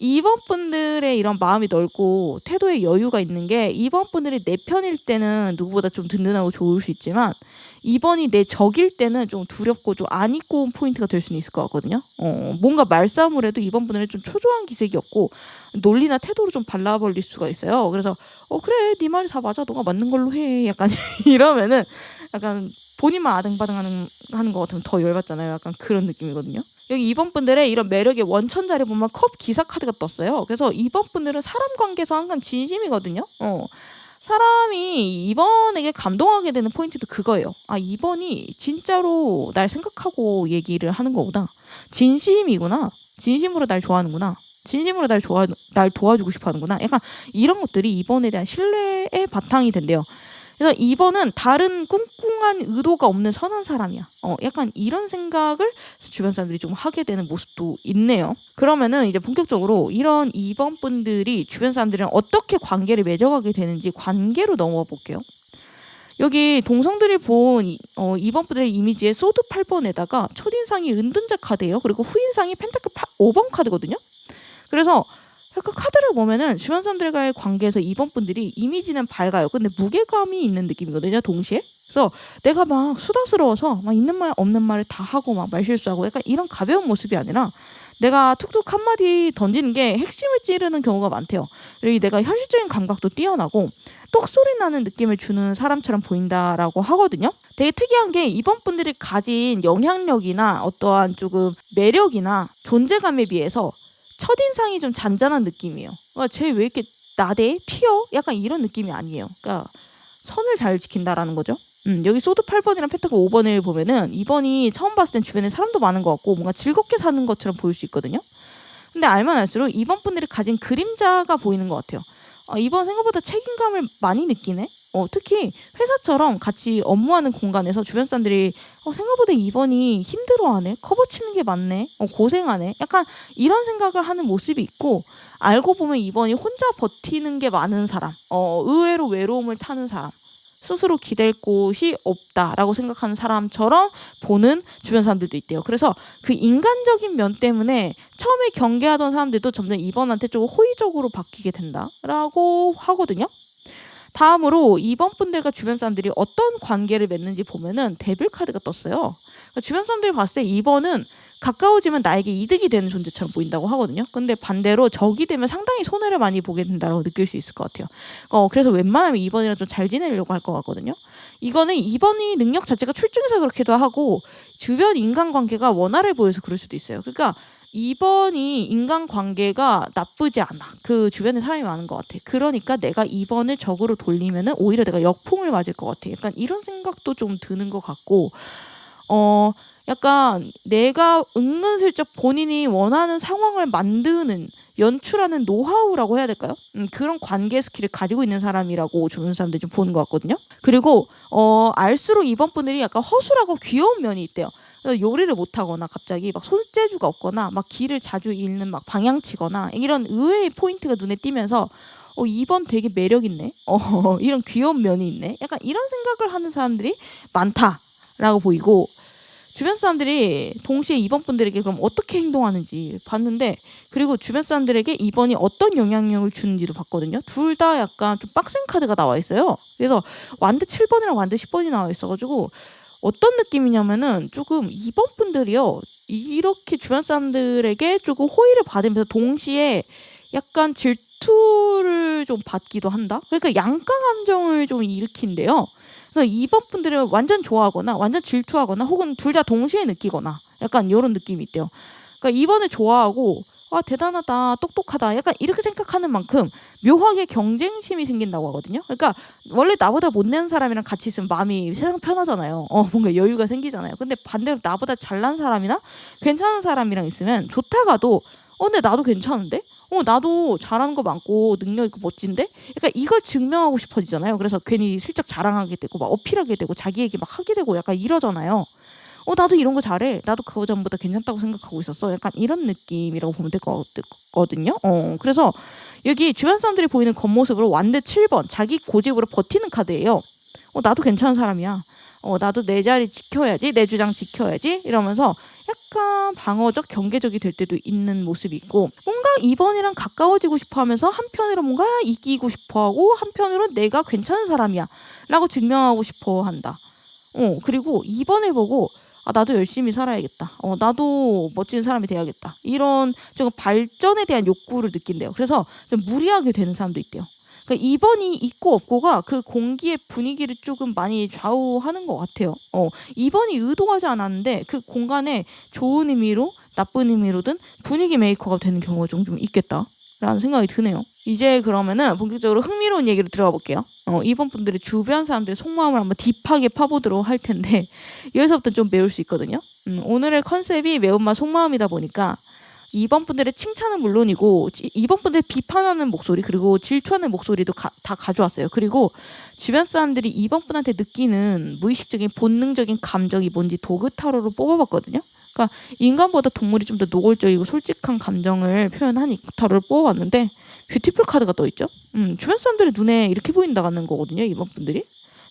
A: 2번 분들의 이런 마음이 넓고 태도에 여유가 있는 게 2번 분들이 내 편일 때는 누구보다 좀 든든하고 좋을 수 있지만 2번이 내 적일 때는 좀 두렵고 좀 안 입고 온 포인트가 될 수는 있을 것 같거든요. 뭔가 말싸움을 해도 2번 분들은 좀 초조한 기색이 없고 논리나 태도로 좀 발라버릴 수가 있어요. 그래서 그래 네 말이 다 맞아 너가 맞는 걸로 해 약간 이러면은 약간 본인만 아등바등하는 것 같으면 더 열받잖아요. 약간 그런 느낌이거든요. 여기 2번 분들의 이런 매력의 원천 자리 보면 컵 기사 카드가 떴어요. 그래서 2번 분들은 사람 관계에서 항상 진심이거든요. 사람이 2번에게 감동하게 되는 포인트도 그거예요. 2번이 진짜로 날 생각하고 얘기를 하는 거구나. 진심이구나. 진심으로 날 좋아하는구나. 진심으로 날 도와주고 싶어 하는구나. 약간 이런 것들이 2번에 대한 신뢰의 바탕이 된대요. 그래서 2번은 다른 꿍꿍한 의도가 없는 선한 사람이야. 약간 이런 생각을 주변 사람들이 좀 하게 되는 모습도 있네요. 그러면은 이제 본격적으로 이런 2번 분들이 주변 사람들이랑 어떻게 관계를 맺어가게 되는지 관계로 넘어가 볼게요. 여기 동성들이 본 2번 분들의 이미지에 소드 8번에다가 첫인상이 은둔자 카드예요. 그리고 후인상이 펜타클 5번 카드거든요. 그래서 약간 카드를 보면은 주변 사람들과의 관계에서 2번 분들이 이미지는 밝아요. 근데 무게감이 있는 느낌이거든요. 동시에. 그래서 내가 막 수다스러워서 막 있는 말 없는 말을 다 하고 막 말실수하고 약간 이런 가벼운 모습이 아니라 내가 툭툭 한마디 던지는 게 핵심을 찌르는 경우가 많대요. 그리고 내가 현실적인 감각도 뛰어나고 똑소리 나는 느낌을 주는 사람처럼 보인다라고 하거든요. 되게 특이한 게 2번 분들이 가진 영향력이나 어떠한 조금 매력이나 존재감에 비해서 첫인상이 좀 잔잔한 느낌이에요. 그러니까 쟤 왜 이렇게 나대? 튀어? 약간 이런 느낌이 아니에요. 그러니까 선을 잘 지킨다라는 거죠. 여기 소드 8번이랑 펜타클 5번을 보면은 2번이 처음 봤을 땐 주변에 사람도 많은 것 같고 뭔가 즐겁게 사는 것처럼 보일 수 있거든요. 근데 알면 알수록 2번 분들이 가진 그림자가 보이는 것 같아요. 2번 생각보다 책임감을 많이 느끼네? 특히 회사처럼 같이 업무하는 공간에서 주변 사람들이 생각보다 2번이 힘들어하네? 커버 치는 게 많네? 고생하네? 약간 이런 생각을 하는 모습이 있고 알고 보면 2번이 혼자 버티는 게 많은 사람, 의외로 외로움을 타는 사람, 스스로 기댈 곳이 없다라고 생각하는 사람처럼 보는 주변 사람들도 있대요. 그래서 그 인간적인 면 때문에 처음에 경계하던 사람들도 점점 2번한테 조금 호의적으로 바뀌게 된다라고 하거든요. 다음으로 2번 분들과 주변 사람들이 어떤 관계를 맺는지 보면은 데빌 카드가 떴어요. 그러니까 주변 사람들이 봤을 때 2번은 가까워지면 나에게 이득이 되는 존재처럼 보인다고 하거든요. 근데 반대로 적이 되면 상당히 손해를 많이 보게 된다고 느낄 수 있을 것 같아요. 그래서 웬만하면 2번이랑 좀 잘 지내려고 할 것 같거든요. 이거는 2번이 능력 자체가 출중해서 그렇기도 하고 주변 인간관계가 원활해 보여서 그럴 수도 있어요. 그러니까 2번이 인간관계가 나쁘지 않아. 그 주변에 사람이 많은 것 같아. 그러니까 내가 2번을 적으로 돌리면은 오히려 내가 역풍을 맞을 것 같아. 약간 이런 생각도 좀 드는 것 같고 약간 내가 은근슬쩍 본인이 원하는 상황을 만드는 연출하는 노하우라고 해야 될까요? 그런 관계 스킬을 가지고 있는 사람이라고 주변 사람들이 좀 보는 것 같거든요. 그리고 알수록 2번 분들이 약간 허술하고 귀여운 면이 있대요. 그래서 요리를 못하거나 갑자기 막 손재주가 없거나 막 길을 자주 잃는 막 방향치거나 이런 의외의 포인트가 눈에 띄면서 2번 되게 매력 있네. 이런 귀여운 면이 있네. 약간 이런 생각을 하는 사람들이 많다라고 보이고, 주변 사람들이 동시에 2번 분들에게 그럼 어떻게 행동하는지 봤는데, 그리고 주변 사람들에게 2번이 어떤 영향력을 주는지도 봤거든요. 둘 다 약간 좀 빡센 카드가 나와 있어요. 그래서 완드 7번이랑 완드 10번이 나와 있어가지고 어떤 느낌이냐면은 조금 2번 분들이요, 이렇게 주변 사람들에게 조금 호의를 받으면서 동시에 약간 질투를 좀 받기도 한다. 그러니까 양가 감정을 좀 일으킨대요. 그래서 2번 분들은 완전 좋아하거나 완전 질투하거나 혹은 둘 다 동시에 느끼거나 약간 이런 느낌이 있대요. 그러니까 2번을 좋아하고 와 대단하다 똑똑하다 약간 이렇게 생각하는 만큼 묘하게 경쟁심이 생긴다고 하거든요. 그러니까 원래 나보다 못내는 사람이랑 같이 있으면 마음이 세상 편하잖아요. 뭔가 여유가 생기잖아요. 근데 반대로 나보다 잘난 사람이나 괜찮은 사람이랑 있으면 좋다가도 근데 나도 괜찮은데? 나도 잘하는 거 많고 능력 있고 멋진데? 그러니까 이걸 증명하고 싶어지잖아요. 그래서 괜히 슬쩍 자랑하게 되고 막 어필하게 되고 자기 얘기 막 하게 되고 약간 이러잖아요. 나도 이런 거 잘해. 나도 그거 전보다 괜찮다고 생각하고 있었어. 약간 이런 느낌이라고 보면 될 거거든요. 그래서 여기 주변 사람들이 보이는 겉모습으로 완드 7번 자기 고집으로 버티는 카드예요. 나도 괜찮은 사람이야. 나도 내 자리 지켜야지, 내 주장 지켜야지 이러면서 약간 방어적, 경계적이 될 때도 있는 모습이 있고, 뭔가 2번이랑 가까워지고 싶어하면서 한편으로 뭔가 이기고 싶어하고 한편으로 내가 괜찮은 사람이야 라고 증명하고 싶어한다. 그리고 2번을 보고 나도 열심히 살아야겠다. 나도 멋진 사람이 돼야겠다. 이런 좀 발전에 대한 욕구를 느낀대요. 그래서 좀 무리하게 되는 사람도 있대요. 그러니까 2번이 있고 없고가 그 공기의 분위기를 조금 많이 좌우하는 것 같아요. 2번이 의도하지 않았는데 그 공간에 좋은 의미로 나쁜 의미로든 분위기 메이커가 되는 경우가 좀 있겠다라는 생각이 드네요. 이제 그러면은 본격적으로 흥미로운 얘기로 들어가 볼게요. 2번 분들의 주변 사람들의 속마음을 한번 딥하게 파보도록 할 텐데 여기서부터 좀 배울 수 있거든요. 오늘의 컨셉이 매운맛 속마음이다 보니까 2번 분들의 칭찬은 물론이고 2번 분들 비판하는 목소리 그리고 질투하는 목소리도 다 가져왔어요. 그리고 주변 사람들이 2번 분한테 느끼는 무의식적인 본능적인 감정이 뭔지 도그 타로로 뽑아봤거든요. 그러니까 인간보다 동물이 좀 더 노골적이고 솔직한 감정을 표현하는 타로를 뽑아봤는데 뷰티풀 카드가 떠있죠. 주변 사람들의 눈에 이렇게 보인다는 거거든요. 2번 분들이.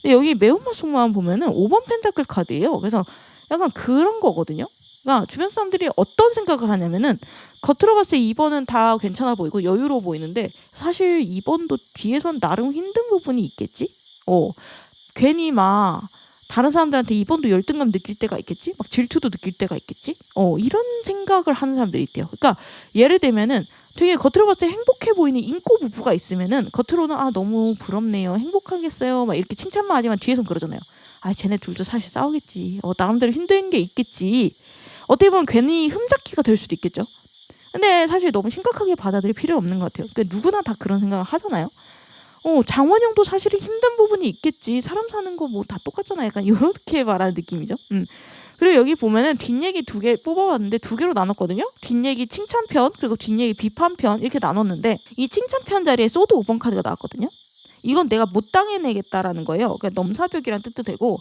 A: 근데 여기 매운맛 속마음 보면은 5번 펜타클 카드예요. 그래서 약간 그런 거거든요. 그러니까 주변 사람들이 어떤 생각을 하냐면은 겉으로 봤을 때 2번은 다 괜찮아 보이고 여유로워 보이는데 사실 2번도 뒤에선 나름 힘든 부분이 있겠지? 괜히 막 다른 사람들한테 2번도 열등감 느낄 때가 있겠지? 막 질투도 느낄 때가 있겠지? 이런 생각을 하는 사람들이 있대요. 그러니까 예를 들면은 되게 겉으로 봤을 때 행복해 보이는 인꼬 부부가 있으면은 겉으로는 너무 부럽네요. 행복하겠어요. 막 이렇게 칭찬만 하지만 뒤에선 그러잖아요. 쟤네 둘도 사실 싸우겠지. 나름대로 힘든 게 있겠지. 어떻게 보면 괜히 흠잡기가 될 수도 있겠죠. 근데 사실 너무 심각하게 받아들일 필요 없는 것 같아요. 근데 누구나 다 그런 생각을 하잖아요. 장원영도 사실은 힘든 부분이 있겠지. 사람 사는 거 뭐 다 똑같잖아. 약간 이렇게 말하는 느낌이죠. 그리고 여기 보면은 뒷얘기 2개 뽑아봤는데 2개로 나눴거든요. 뒷얘기 칭찬편 그리고 뒷얘기 비판편 이렇게 나눴는데 이 칭찬편 자리에 소드 5번 카드가 나왔거든요. 이건 내가 못 당해내겠다라는 거예요. 그러니까 넘사벽이란 뜻도 되고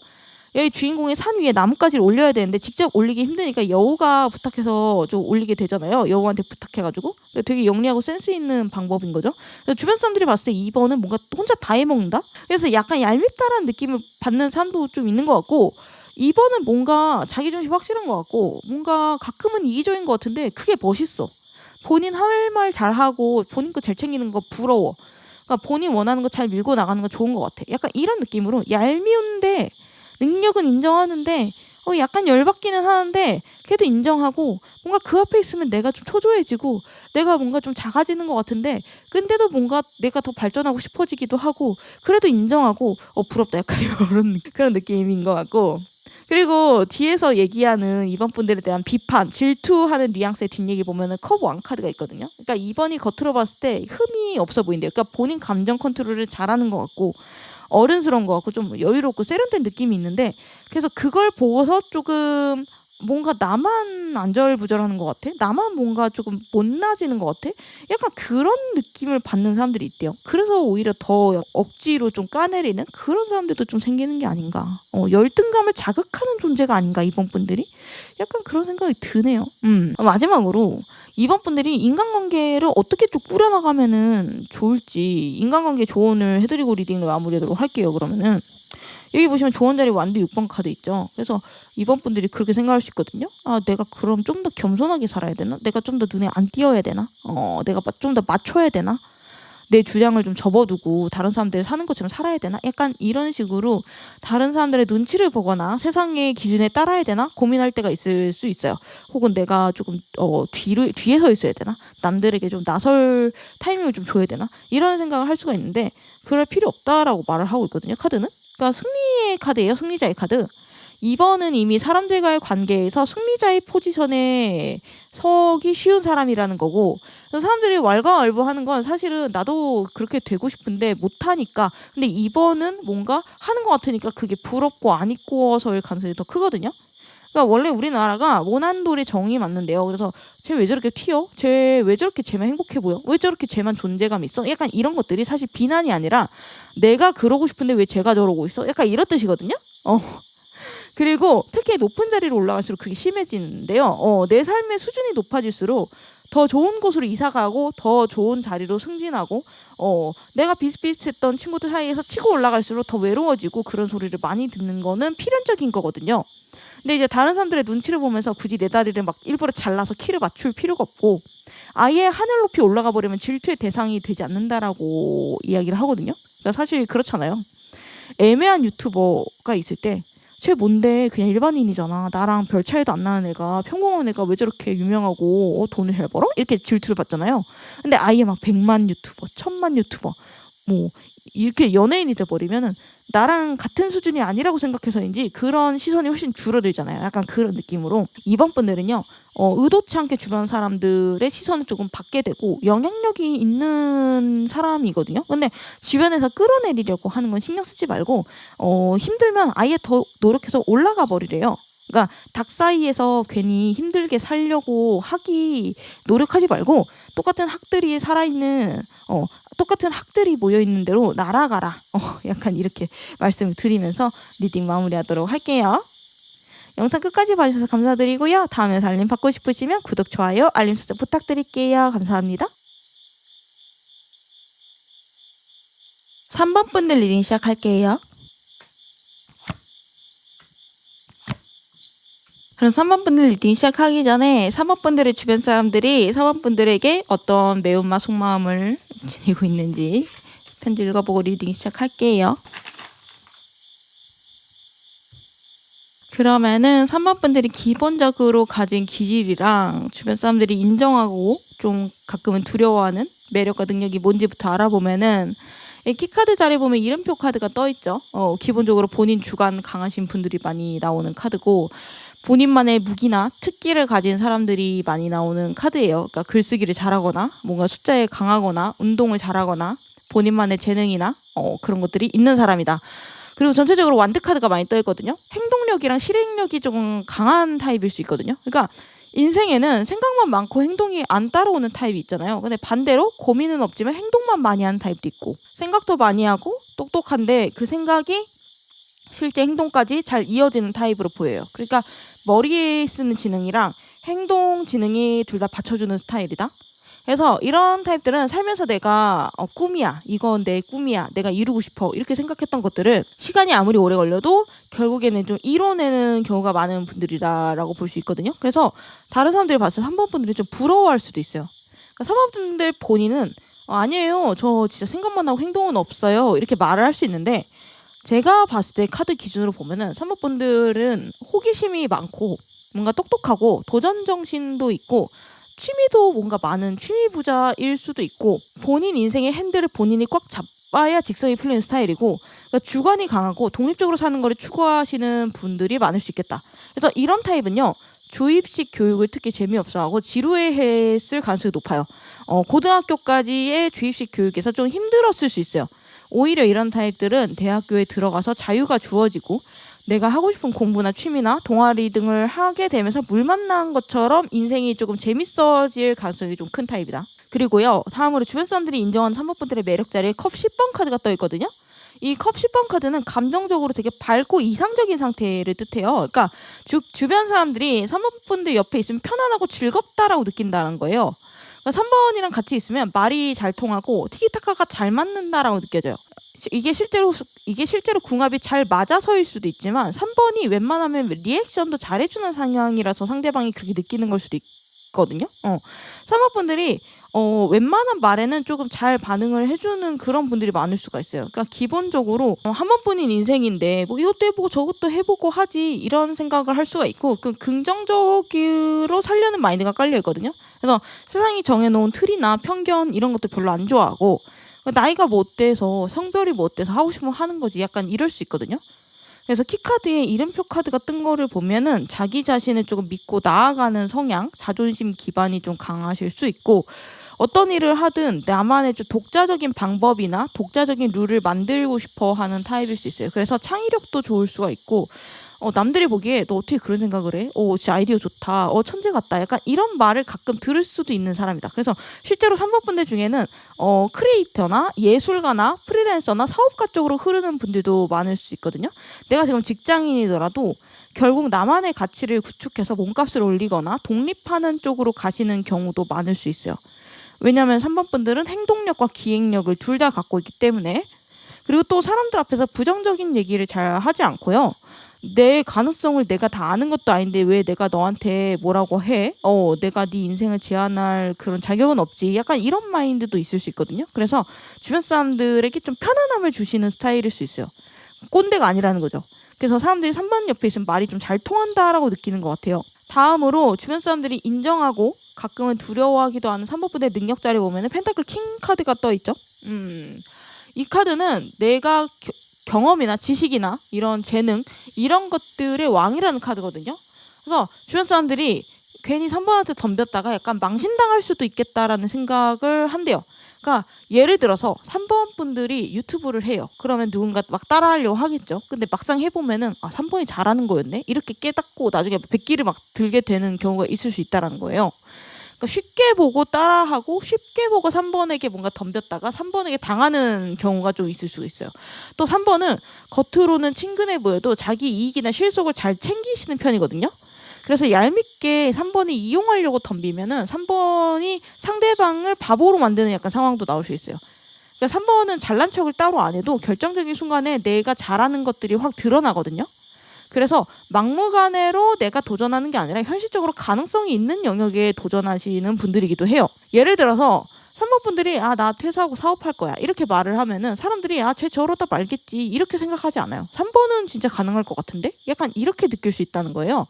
A: 여기 주인공이 산 위에 나뭇가지를 올려야 되는데 직접 올리기 힘드니까 여우가 부탁해서 좀 올리게 되잖아요. 여우한테 부탁해가지고. 되게 영리하고 센스 있는 방법인 거죠. 주변 사람들이 봤을 때 2번은 뭔가 혼자 다 해먹는다? 그래서 약간 얄밉다라는 느낌을 받는 사람도 좀 있는 것 같고 2번은 뭔가 자기중심 확실한 것 같고 뭔가 가끔은 이기적인 것 같은데 그게 멋있어. 본인 할 말 잘하고 본인 거 잘 챙기는 거 부러워. 그러니까 본인 원하는 거 잘 밀고 나가는 거 좋은 것 같아. 약간 이런 느낌으로 얄미운데 능력은 인정하는데 약간 열받기는 하는데 그래도 인정하고 뭔가 그 앞에 있으면 내가 좀 초조해지고 내가 뭔가 좀 작아지는 것 같은데 근데도 뭔가 내가 더 발전하고 싶어지기도 하고 그래도 인정하고 부럽다 약간 이런 그런 느낌인 것 같고 그리고 뒤에서 얘기하는 2번 분들에 대한 비판, 질투하는 뉘앙스의 뒷얘기 보면은 컵 왕 카드가 있거든요. 그러니까 2번이 겉으로 봤을 때 흠이 없어 보인대요. 그러니까 본인 감정 컨트롤을 잘하는 것 같고 어른스러운 것 같고 좀 여유롭고 세련된 느낌이 있는데 그래서 그걸 보고서 조금 뭔가 나만 안절부절하는 것 같아? 나만 뭔가 조금 못나지는 것 같아? 약간 그런 느낌을 받는 사람들이 있대요. 그래서 오히려 더 억지로 좀 까내리는 그런 사람들도 좀 생기는 게 아닌가. 열등감을 자극하는 존재가 아닌가 이번 분들이? 약간 그런 생각이 드네요. 마지막으로 2번 분들이 인간관계를 어떻게 좀 꾸려나가면은 좋을지 인간관계 조언을 해드리고 리딩을 마무리하도록 할게요. 그러면은 여기 보시면 조언 자리 완두 6번 카드 있죠. 그래서 2번 분들이 그렇게 생각할 수 있거든요. 아, 내가 그럼 좀 더 겸손하게 살아야 되나? 내가 좀 더 눈에 안 띄어야 되나? 내가 좀 더 맞춰야 되나? 내 주장을 좀 접어두고 다른 사람들이 사는 것처럼 살아야 되나? 약간 이런 식으로 다른 사람들의 눈치를 보거나 세상의 기준에 따라야 되나? 고민할 때가 있을 수 있어요. 혹은 내가 조금 뒤에 서 있어야 되나? 남들에게 좀 나설 타이밍을 좀 줘야 되나? 이런 생각을 할 수가 있는데 그럴 필요 없다라고 말을 하고 있거든요. 카드는. 그러니까 승리의 카드예요. 승리자의 카드. 2번은 이미 사람들과의 관계에서 승리자의 포지션에 서기 쉬운 사람이라는 거고, 그래서 사람들이 왈가왈부하는 건 사실은 나도 그렇게 되고 싶은데 못하니까. 근데 2번은 뭔가 하는 것 같으니까 그게 부럽고 안 이꾸어서일 가능성이 더 크거든요. 그러니까 원래 우리나라가 모난돌의 정이 맞는데요. 그래서 쟤 왜 저렇게 튀어? 쟤 왜 저렇게 쟤만 행복해 보여? 왜 저렇게 쟤만 존재감 있어? 약간 이런 것들이 사실 비난이 아니라 내가 그러고 싶은데 왜 쟤가 저러고 있어? 약간 이런 뜻이거든요. 그리고 특히 높은 자리로 올라갈수록 그게 심해지는데요. 내 삶의 수준이 높아질수록 더 좋은 곳으로 이사가고 더 좋은 자리로 승진하고 내가 비슷비슷했던 친구들 사이에서 치고 올라갈수록 더 외로워지고 그런 소리를 많이 듣는 거는 필연적인 거거든요. 근데 이제 다른 사람들의 눈치를 보면서 굳이 내 다리를 막 일부러 잘라서 키를 맞출 필요가 없고 아예 하늘 높이 올라가 버리면 질투의 대상이 되지 않는다라고 이야기를 하거든요. 그러니까 사실 그렇잖아요. 애매한 유튜버가 있을 때 쟤 뭔데 그냥 일반인이잖아. 나랑 별 차이도 안 나는 애가 평범한 애가 왜 저렇게 유명하고 돈을 잘 벌어? 이렇게 질투를 받잖아요. 근데 아예 막 100만 유튜버, 1000만 유튜버 뭐 이렇게 연예인이 돼버리면은 나랑 같은 수준이 아니라고 생각해서인지 그런 시선이 훨씬 줄어들잖아요. 약간 그런 느낌으로 2번 분들은요. 의도치 않게 주변 사람들의 시선을 조금 받게 되고 영향력이 있는 사람이거든요. 근데 주변에서 끌어내리려고 하는 건 신경 쓰지 말고 힘들면 아예 더 노력해서 올라가 버리래요. 그러니까 닭 사이에서 괜히 힘들게 살려고 노력하지 말고 똑같은 학들이 살아있는 똑같은 학들이 모여있는 대로 날아가라. 약간 이렇게 말씀을 드리면서 리딩 마무리하도록 할게요. 영상 끝까지 봐주셔서 감사드리고요. 다음에 알림 받고 싶으시면 구독, 좋아요, 알림 설정 부탁드릴게요. 감사합니다. 3번 분들 리딩 시작할게요. 그럼 3번 분들 리딩 시작하기 전에 3번 분들의 주변 사람들이 4번 분들에게 어떤 매운맛 속마음을 지니고 있는지 편지 읽어보고 리딩 시작할게요. 그러면은 3번 분들이 기본적으로 가진 기질이랑 주변 사람들이 인정하고 좀 가끔은 두려워하는 매력과 능력이 뭔지부터 알아보면은 키카드 자리에 보면 이름표 카드가 떠있죠. 기본적으로 본인 주관 강하신 분들이 많이 나오는 카드고 본인만의 무기나 특기를 가진 사람들이 많이 나오는 카드예요. 그러니까 글쓰기를 잘하거나 뭔가 숫자에 강하거나 운동을 잘하거나 본인만의 재능이나 그런 것들이 있는 사람이다. 그리고 전체적으로 완드 카드가 많이 떠있거든요. 행동력이랑 실행력이 좀 강한 타입일 수 있거든요. 그러니까 인생에는 생각만 많고 행동이 안 따라오는 타입이 있잖아요. 근데 반대로 고민은 없지만 행동만 많이 하는 타입도 있고 생각도 많이 하고 똑똑한데 그 생각이 실제 행동까지 잘 이어지는 타입으로 보여요. 그러니까 머리에 쓰는 지능이랑 행동 지능이 둘 다 받쳐주는 스타일이다. 그래서 이런 타입들은 살면서 내가 꿈이야, 이건 내 꿈이야, 내가 이루고 싶어 이렇게 생각했던 것들을 시간이 아무리 오래 걸려도 결국에는 좀 이뤄내는 경우가 많은 분들이다라고 볼 수 있거든요. 그래서 다른 사람들이 봤을 때 3번 분들이 좀 부러워할 수도 있어요. 그러니까 3번 분들 본인은 아니에요, 저 진짜 생각만 하고 행동은 없어요 이렇게 말을 할 수 있는데 제가 봤을 때 카드 기준으로 보면은 3번 분들은 호기심이 많고 뭔가 똑똑하고 도전 정신도 있고 취미도 뭔가 많은 취미 부자일 수도 있고 본인 인생의 핸들을 본인이 꽉 잡아야 직성이 풀리는 스타일이고 그러니까 주관이 강하고 독립적으로 사는 거를 추구하시는 분들이 많을 수 있겠다. 그래서 이런 타입은요. 주입식 교육을 특히 재미없어하고 지루해했을 가능성이 높아요. 고등학교까지의 주입식 교육에서 좀 힘들었을 수 있어요. 오히려 이런 타입들은 대학교에 들어가서 자유가 주어지고 내가 하고 싶은 공부나 취미나 동아리 등을 하게 되면서 물 만난 것처럼 인생이 조금 재밌어질 가능성이 좀 큰 타입이다. 그리고요. 다음으로 주변 사람들이 인정하는 3번 분들의 매력 자리에 컵 10번 카드가 떠있거든요. 이 컵 10번 카드는 감정적으로 되게 밝고 이상적인 상태를 뜻해요. 그러니까 주변 사람들이 3번 분들 옆에 있으면 편안하고 즐겁다라고 느낀다는 거예요. 그러니까 3번이랑 같이 있으면 말이 잘 통하고 티키타카가 잘 맞는다라고 느껴져요. 이게 실제로 궁합이 잘 맞아서일 수도 있지만 3번이 웬만하면 리액션도 잘해주는 상황이라서 상대방이 그렇게 느끼는 걸 수도 있거든요. 3번 분들이 웬만한 말에는 조금 잘 반응을 해주는 그런 분들이 많을 수가 있어요. 그러니까 기본적으로 한 번뿐인 인생인데 뭐 이것도 해보고 저것도 해보고 하지 이런 생각을 할 수가 있고 그 긍정적으로 살려는 마인드가 깔려 있거든요. 그래서 세상이 정해놓은 틀이나 편견 이런 것도 별로 안 좋아하고 나이가 뭐 어때서 성별이 뭐 어때서 하고 싶으면 하는 거지 약간 이럴 수 있거든요. 그래서 키카드에 이름표 카드가 뜬 거를 보면은 자기 자신을 조금 믿고 나아가는 성향, 자존심 기반이 좀 강하실 수 있고 어떤 일을 하든 나만의 좀 독자적인 방법이나 독자적인 룰을 만들고 싶어 하는 타입일 수 있어요. 그래서 창의력도 좋을 수가 있고 남들이 보기에 너 어떻게 그런 생각을 해? 진짜 아이디어 좋다. 천재 같다. 약간 이런 말을 가끔 들을 수도 있는 사람이다. 그래서 실제로 3번 분들 중에는 크리에이터나 예술가나 프리랜서나 사업가 쪽으로 흐르는 분들도 많을 수 있거든요. 내가 지금 직장인이더라도 결국 나만의 가치를 구축해서 몸값을 올리거나 독립하는 쪽으로 가시는 경우도 많을 수 있어요. 왜냐하면 3번 분들은 행동력과 기획력을 둘 다 갖고 있기 때문에. 그리고 또 사람들 앞에서 부정적인 얘기를 잘 하지 않고요. 내 가능성을 내가 다 아는 것도 아닌데 왜 내가 너한테 뭐라고 해? 내가 네 인생을 제한할 그런 자격은 없지. 약간 이런 마인드도 있을 수 있거든요. 그래서 주변 사람들에게 좀 편안함을 주시는 스타일일 수 있어요. 꼰대가 아니라는 거죠. 그래서 사람들이 3번 옆에 있으면 말이 좀 잘 통한다라고 느끼는 것 같아요. 다음으로 주변 사람들이 인정하고 가끔은 두려워하기도 하는 3번 분의 능력 자리 보면은 펜타클 킹 카드가 떠 있죠. 이 카드는 내가 경험이나 지식이나 이런 재능 이런 것들의 왕이라는 카드거든요. 그래서 주변 사람들이 괜히 3번한테 덤볐다가 약간 망신당할 수도 있겠다라는 생각을 한대요. 그러니까 예를 들어서 3번 분들이 유튜브를 해요. 그러면 누군가 막 따라하려고 하겠죠. 근데 막상 해보면은 3번이 잘하는 거였네? 이렇게 깨닫고 나중에 백기를 막 들게 되는 경우가 있을 수 있다는 거예요. 그러니까 쉽게 보고 따라하고 쉽게 보고 3번에게 뭔가 덤볐다가 3번에게 당하는 경우가 좀 있을 수 있어요. 또 3번은 겉으로는 친근해 보여도 자기 이익이나 실속을 잘 챙기시는 편이거든요. 그래서 얄밉게 3번이 이용하려고 덤비면은 3번이 상대방을 바보로 만드는 약간 상황도 나올 수 있어요. 그러니까 3번은 잘난 척을 따로 안 해도 결정적인 순간에 내가 잘하는 것들이 확 드러나거든요. 그래서 막무가내로 내가 도전하는 게 아니라 현실적으로 가능성이 있는 영역에 도전하시는 분들이기도 해요. 예를 들어서 3번 분들이 나 퇴사하고 사업할 거야 이렇게 말을 하면은 사람들이 쟤 저러다 말겠지 이렇게 생각하지 않아요. 3번은 진짜 가능할 것 같은데? 약간 이렇게 느낄 수 있다는 거예요.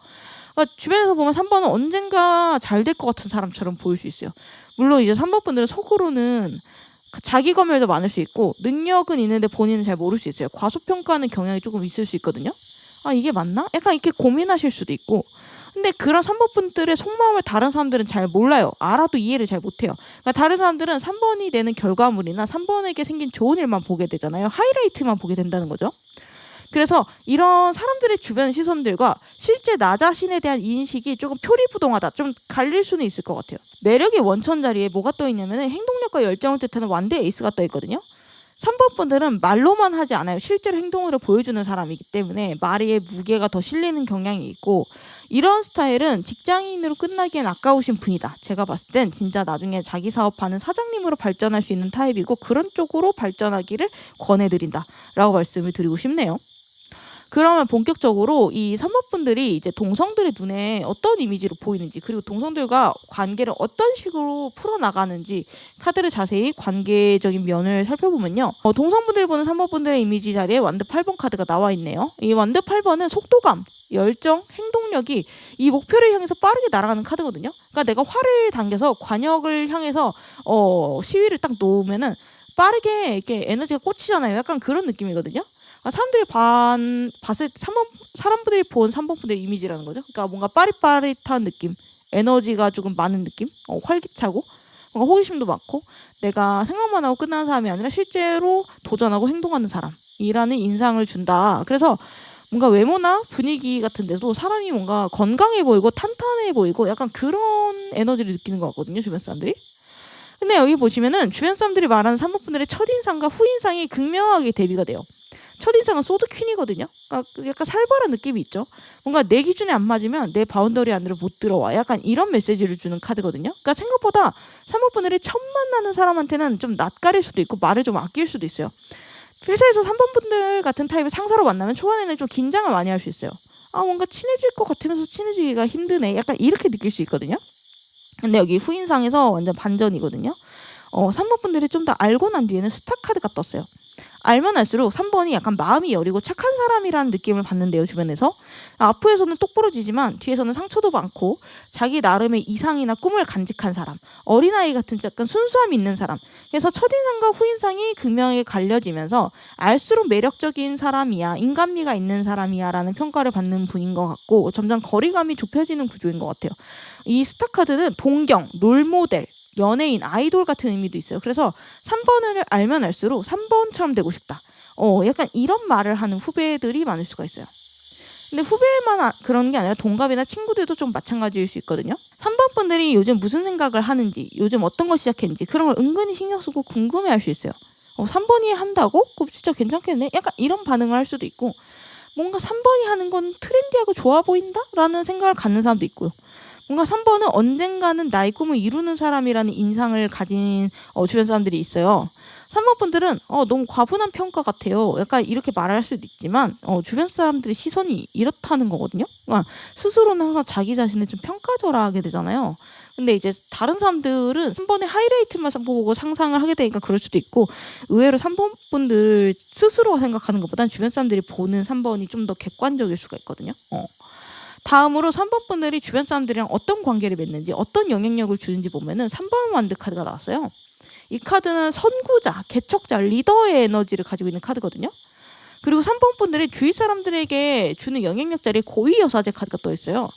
A: 그러니까 주변에서 보면 3번은 언젠가 잘 될 것 같은 사람처럼 보일 수 있어요. 물론 이제 3번 분들은 속으로는 자기 검열도 많을 수 있고 능력은 있는데 본인은 잘 모를 수 있어요. 과소평가하는 경향이 조금 있을 수 있거든요. 이게 맞나? 약간 이렇게 고민하실 수도 있고. 근데 그런 3번 분들의 속마음을 다른 사람들은 잘 몰라요. 알아도 이해를 잘 못해요. 그러니까 다른 사람들은 3번이 되는 결과물이나 3번에게 생긴 좋은 일만 보게 되잖아요. 하이라이트만 보게 된다는 거죠. 그래서 이런 사람들의 주변 시선들과 실제 나 자신에 대한 인식이 조금 표리부동하다. 좀 갈릴 수는 있을 것 같아요. 매력의 원천 자리에 뭐가 떠 있냐면 행동력과 열정을 뜻하는 완대 에이스가 떠 있거든요. 3번 분들은 말로만 하지 않아요. 실제로 행동으로 보여주는 사람이기 때문에 말에 무게가 더 실리는 경향이 있고 이런 스타일은 직장인으로 끝나기엔 아까우신 분이다. 제가 봤을 땐 진짜 나중에 자기 사업하는 사장님으로 발전할 수 있는 타입이고 그런 쪽으로 발전하기를 권해드린다 라고 말씀을 드리고 싶네요. 그러면 본격적으로 이 3번 분들이 이제 동성들의 눈에 어떤 이미지로 보이는지 그리고 동성들과 관계를 어떤 식으로 풀어나가는지 카드를 자세히 관계적인 면을 살펴보면요. 동성분들이 보는 3번 분들의 이미지 자리에 완드 8번 카드가 나와 있네요. 이 완드 8번은 속도감, 열정, 행동력이 이 목표를 향해서 빠르게 날아가는 카드거든요. 그러니까 내가 활을 당겨서 관역을 향해서 시위를 딱 놓으면은 빠르게 이렇게 에너지가 꽂히잖아요. 약간 그런 느낌이거든요. 사람들이 봤을 때 사람들이 본 3번 분들의 이미지라는 거죠. 그러니까 뭔가 빠릿빠릿한 느낌, 에너지가 조금 많은 느낌, 활기차고 뭔가 호기심도 많고 내가 생각만 하고 끝나는 사람이 아니라 실제로 도전하고 행동하는 사람이라는 인상을 준다. 그래서 뭔가 외모나 분위기 같은 데도 사람이 뭔가 건강해 보이고 탄탄해 보이고 약간 그런 에너지를 느끼는 것 같거든요. 주변 사람들이. 근데 여기 보시면은 주변 사람들이 말하는 3번 분들의 첫인상과 후인상이 극명하게 대비가 돼요. 첫인상은 소드퀸이거든요. 그러니까 약간 살벌한 느낌이 있죠. 뭔가 내 기준에 안 맞으면 내 바운더리 안으로 못 들어와. 약간 이런 메시지를 주는 카드거든요. 그러니까 생각보다 3번 분들이 처음 만나는 사람한테는 좀 낯가릴 수도 있고 말을 좀 아낄 수도 있어요. 회사에서 3번 분들 같은 타입의 상사로 만나면 초반에는 좀 긴장을 많이 할 수 있어요. 뭔가 친해질 것 같으면서 친해지기가 힘드네. 약간 이렇게 느낄 수 있거든요. 근데 여기 후인상에서 완전 반전이거든요. 3번 분들이 좀 더 알고 난 뒤에는 스타 카드가 떴어요. 알면 알수록 3번이 약간 마음이 여리고 착한 사람이라는 느낌을 받는데요, 주변에서. 앞에서는 똑부러지지만 뒤에서는 상처도 많고 자기 나름의 이상이나 꿈을 간직한 사람, 어린아이 같은 약간 순수함이 있는 사람. 그래서 첫인상과 후인상이 극명하게 갈려지면서 알수록 매력적인 사람이야, 인간미가 있는 사람이야 라는 평가를 받는 분인 것 같고 점점 거리감이 좁혀지는 구조인 것 같아요. 이 스타 카드는 동경, 롤모델, 연예인, 아이돌 같은 의미도 있어요. 그래서 3번을 알면 알수록 3번처럼 되고 싶다. 약간 이런 말을 하는 후배들이 많을 수가 있어요. 근데 후배만 그런 게 아니라 동갑이나 친구들도 좀 마찬가지일 수 있거든요. 3번 분들이 요즘 무슨 생각을 하는지, 요즘 어떤 거 시작했는지 그런 걸 은근히 신경 쓰고 궁금해할 수 있어요. 3번이 한다고? 그거 진짜 괜찮겠네? 약간 이런 반응을 할 수도 있고 뭔가 3번이 하는 건 트렌디하고 좋아 보인다? 라는 생각을 갖는 사람도 있고요. 뭔가 3번은 언젠가는 나의 꿈을 이루는 사람이라는 인상을 가진 주변 사람들이 있어요. 3번 분들은 너무 과분한 평가 같아요. 약간 이렇게 말할 수도 있지만 주변 사람들의 시선이 이렇다는 거거든요. 그러니까 스스로는 항상 자기 자신을 좀 평가절하하게 되잖아요. 근데 이제 다른 사람들은 3번의 하이라이트만 보고 상상을 하게 되니까 그럴 수도 있고 의외로 3번 분들 스스로가 생각하는 것보다는 주변 사람들이 보는 3번이 좀 더 객관적일 수가 있거든요. 다음으로 3번 분들이 주변 사람들이랑 어떤 관계를 맺는지 어떤 영향력을 주는지 보면은 3번 완드 카드가 나왔어요. 이 카드는 선구자, 개척자, 리더의 에너지를 가지고 있는 카드거든요. 그리고 3번 분들이 주위 사람들에게 주는 영향력 자리에 고위 여사제 카드가 떠 있어요.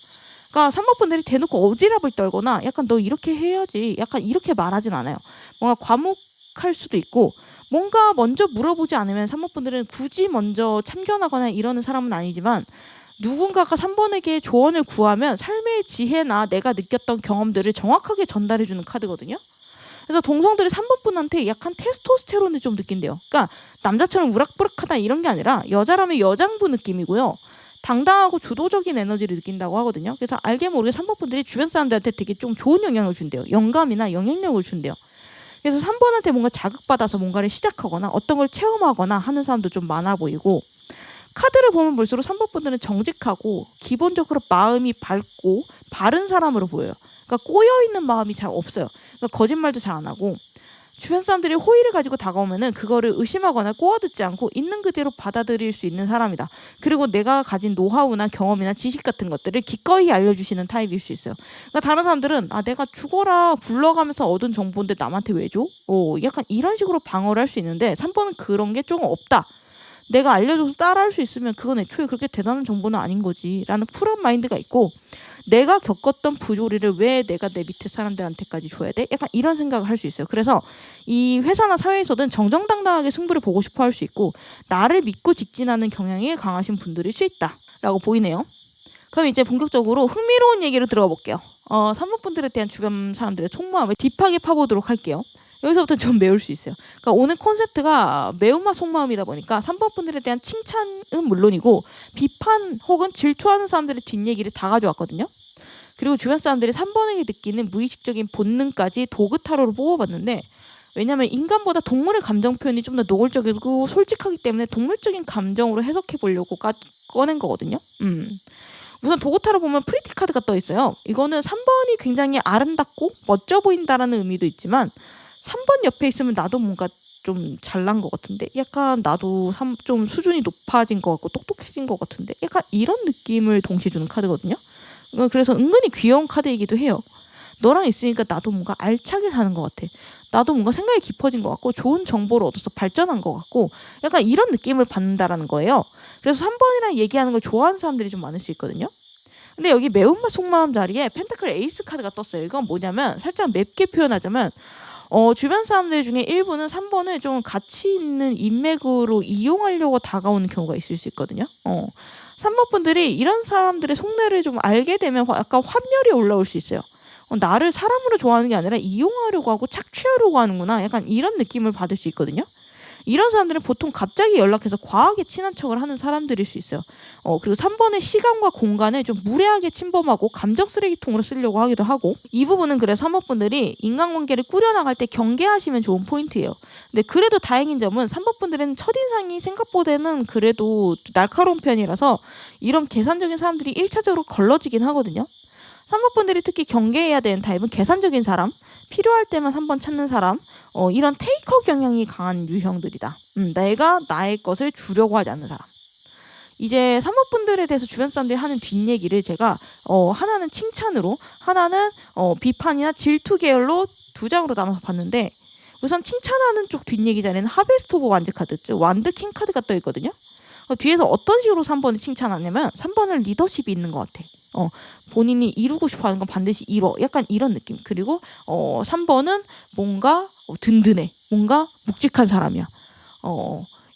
A: 그러니까 3번 분들이 대놓고 어지럽을 떨거나 약간 너 이렇게 해야지 약간 이렇게 말하진 않아요. 뭔가 과묵할 수도 있고 뭔가 먼저 물어보지 않으면 3번 분들은 굳이 먼저 참견하거나 이러는 사람은 아니지만 누군가가 3번에게 조언을 구하면 삶의 지혜나 내가 느꼈던 경험들을 정확하게 전달해주는 카드거든요. 그래서 동성들이 3번 분한테 약간 테스토스테론을 좀 느낀대요. 그러니까 남자처럼 우락부락하다 이런 게 아니라 여자라면 여장부 느낌이고요. 당당하고 주도적인 에너지를 느낀다고 하거든요. 그래서 알게 모르게 3번 분들이 주변 사람들한테 되게 좀 좋은 영향을 준대요. 영감이나 영향력을 준대요. 그래서 3번한테 뭔가 자극받아서 뭔가를 시작하거나 어떤 걸 체험하거나 하는 사람도 좀 많아 보이고 카드를 보면 볼수록 3번 분들은 정직하고 기본적으로 마음이 밝고 바른 사람으로 보여요. 그러니까 꼬여있는 마음이 잘 없어요. 그러니까 거짓말도 잘 안 하고 주변 사람들이 호의를 가지고 다가오면은 그거를 의심하거나 꼬아듣지 않고 있는 그대로 받아들일 수 있는 사람이다. 그리고 내가 가진 노하우나 경험이나 지식 같은 것들을 기꺼이 알려주시는 타입일 수 있어요. 그러니까 다른 사람들은 내가 죽어라 굴러가면서 얻은 정보인데 남한테 왜 줘? 약간 이런 식으로 방어를 할 수 있는데 3번은 그런 게 조금 없다. 내가 알려줘서 따라할 수 있으면 그건 애초에 그렇게 대단한 정보는 아닌 거지 라는 쿨한 마인드가 있고 내가 겪었던 부조리를 왜 내가 내 밑에 사람들한테까지 줘야 돼? 약간 이런 생각을 할 수 있어요. 그래서 이 회사나 사회에서는 정정당당하게 승부를 보고 싶어 할 수 있고 나를 믿고 직진하는 경향이 강하신 분들일 수 있다 라고 보이네요. 그럼 이제 본격적으로 흥미로운 얘기를 들어가 볼게요. 3번 분들에 대한 주변 사람들의 속마음을 딥하게 파보도록 할게요. 여기서부터 좀 매울 수 있어요. 그러니까 오늘 콘셉트가 매운맛 속마음이다 보니까 3번 분들에 대한 칭찬은 물론이고 비판 혹은 질투하는 사람들의 뒷얘기를 다 가져왔거든요. 그리고 주변 사람들이 3번에게 느끼는 무의식적인 본능까지 도구 타로로 뽑아봤는데 왜냐하면 인간보다 동물의 감정 표현이 좀 더 노골적이고 솔직하기 때문에 동물적인 감정으로 해석해 보려고 꺼낸 거거든요. 우선 도구타로 보면 프리티 카드가 떠 있어요. 이거는 3번이 굉장히 아름답고 멋져 보인다라는 의미도 있지만 3번 옆에 있으면 나도 뭔가 좀 잘난 것 같은데 약간 나도 좀 수준이 높아진 것 같고 똑똑해진 것 같은데 약간 이런 느낌을 동시에 주는 카드거든요. 그래서 은근히 귀여운 카드이기도 해요. 너랑 있으니까 나도 뭔가 알차게 사는 것 같아. 나도 뭔가 생각이 깊어진 것 같고 좋은 정보를 얻어서 발전한 것 같고 약간 이런 느낌을 받는다라는 거예요. 그래서 3번이랑 얘기하는 걸 좋아하는 사람들이 좀 많을 수 있거든요. 근데 여기 매운맛 속마음 자리에 펜타클 에이스 카드가 떴어요. 이건 뭐냐면 살짝 맵게 표현하자면 주변 사람들 중에 일부는 3번을 좀 가치 있는 인맥으로 이용하려고 다가오는 경우가 있을 수 있거든요. 3번 분들이 이런 사람들의 속내를 좀 알게 되면 약간 환멸이 올라올 수 있어요. 나를 사람으로 좋아하는 게 아니라 이용하려고 하고 착취하려고 하는구나. 약간 이런 느낌을 받을 수 있거든요. 이런 사람들은 보통 갑자기 연락해서 과하게 친한 척을 하는 사람들일 수 있어요. 그리고 3번의 시간과 공간을 좀 무례하게 침범하고 감정 쓰레기통으로 쓰려고 하기도 하고, 이 부분은 그래서 3번 분들이 인간관계를 꾸려나갈 때 경계하시면 좋은 포인트예요. 근데 그래도 다행인 점은 3번 분들은 첫인상이 생각보다는 그래도 날카로운 편이라서 이런 계산적인 사람들이 1차적으로 걸러지긴 하거든요. 3번 분들이 특히 경계해야 되는 타입은 계산적인 사람, 필요할 때만 3번 찾는 사람, 이런 테이커 경향이 강한 유형들이다. 내가 나의 것을 주려고 하지 않는 사람. 이제 3번 분들에 대해서 주변 사람들이 하는 뒷얘기를 제가 하나는 칭찬으로, 하나는 비판이나 질투 계열로 두 장으로 나눠서 봤는데, 우선 칭찬하는 쪽 뒷얘기 자리에는 하베스트 오브 완즈 카드, 즉 완드 킹 카드가 떠 있거든요. 뒤에서 어떤 식으로 3번을 칭찬하냐면 3번은 리더십이 있는 것 같아. 본인이 이루고 싶어 하는 건 반드시 이뤄. 약간 이런 느낌. 그리고 3번은 뭔가 든든해. 뭔가 묵직한 사람이야.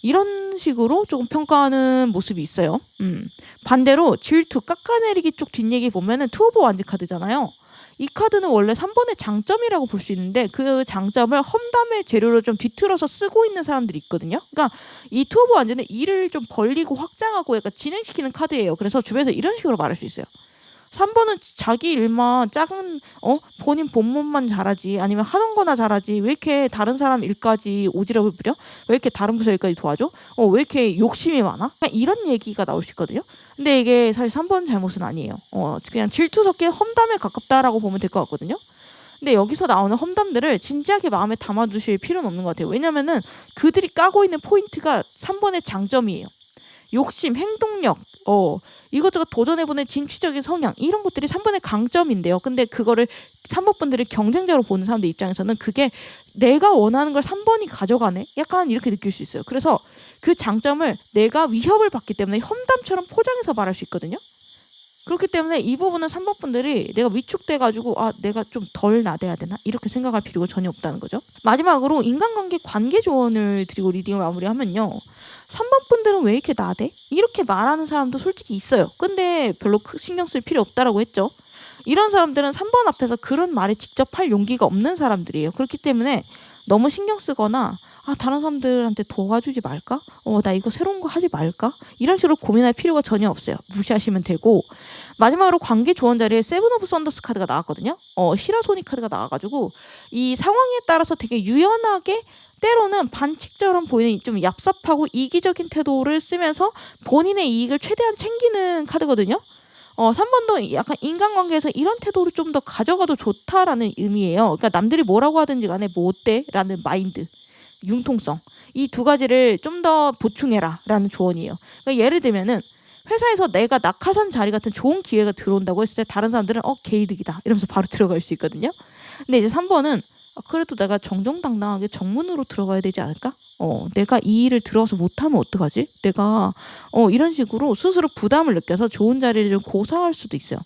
A: 이런 식으로 조금 평가하는 모습이 있어요. 반대로 질투, 깎아내리기 쪽 뒷얘기 보면은 투 오브 완즈 카드잖아요. 이 카드는 원래 3번의 장점이라고 볼 수 있는데 그 장점을 험담의 재료로 좀 뒤틀어서 쓰고 있는 사람들이 있거든요. 그러니까 이 투 오브 완즈는 일을 좀 벌리고 확장하고 약간 진행시키는 카드예요. 그래서 주변에서 이런 식으로 말할 수 있어요. 3번은 자기 일만 작은 본인 본문만 잘하지, 아니면 하던 거나 잘하지, 왜 이렇게 다른 사람 일까지 오지랖을 부려? 왜 이렇게 다른 부서 일까지 도와줘? 왜 이렇게 욕심이 많아? 그냥 이런 얘기가 나올 수 있거든요. 근데 이게 사실 3번 잘못은 아니에요. 그냥 질투 섞인 험담에 가깝다라고 보면 될 것 같거든요. 근데 여기서 나오는 험담들을 진지하게 마음에 담아두실 필요는 없는 것 같아요. 왜냐면은 그들이 까고 있는 포인트가 3번의 장점이에요. 욕심, 행동력, 이것저것 도전해보는 진취적인 성향, 이런 것들이 3번의 강점인데요. 근데 그거를 3번 분들이 경쟁자로 보는 사람들 입장에서는 그게 내가 원하는 걸 3번이 가져가네? 약간 이렇게 느낄 수 있어요. 그래서 그 장점을 내가 위협을 받기 때문에 험담처럼 포장해서 말할 수 있거든요. 그렇기 때문에 이 부분은 3번 분들이 내가 위축돼가지고 내가 좀 덜 나대야 되나? 이렇게 생각할 필요가 전혀 없다는 거죠. 마지막으로 인간관계 관계 조언을 드리고 리딩을 마무리하면요. 3번 분들은 왜 이렇게 나대? 이렇게 말하는 사람도 솔직히 있어요. 근데 별로 신경 쓸 필요 없다라고 했죠. 이런 사람들은 3번 앞에서 그런 말을 직접 할 용기가 없는 사람들이에요. 그렇기 때문에 너무 신경 쓰거나 다른 사람들한테 도와주지 말까? 나 이거 새로운 거 하지 말까? 이런 식으로 고민할 필요가 전혀 없어요. 무시하시면 되고, 마지막으로 관계 조언 자리에 세븐 오브 썬더스 카드가 나왔거든요. 시라소니 카드가 나와가지고 이 상황에 따라서 되게 유연하게, 때로는 반칙처럼 보이는 좀 얍삽하고 이기적인 태도를 쓰면서 본인의 이익을 최대한 챙기는 카드거든요. 3번도 약간 인간관계에서 이런 태도를 좀 더 가져가도 좋다라는 의미예요. 그러니까 남들이 뭐라고 하든지 간에 뭐 어때라는 마인드, 융통성, 이 두 가지를 좀 더 보충해라 라는 조언이에요. 그러니까 예를 들면은 회사에서 내가 낙하산 자리 같은 좋은 기회가 들어온다고 했을 때 다른 사람들은 개이득이다 이러면서 바로 들어갈 수 있거든요. 근데 이제 3번은 그래도 내가 정정당당하게 정문으로 들어가야 되지 않을까? 내가 이 일을 들어가서 못하면 어떡하지? 내가 이런 식으로 스스로 부담을 느껴서 좋은 자리를 좀 고사할 수도 있어요.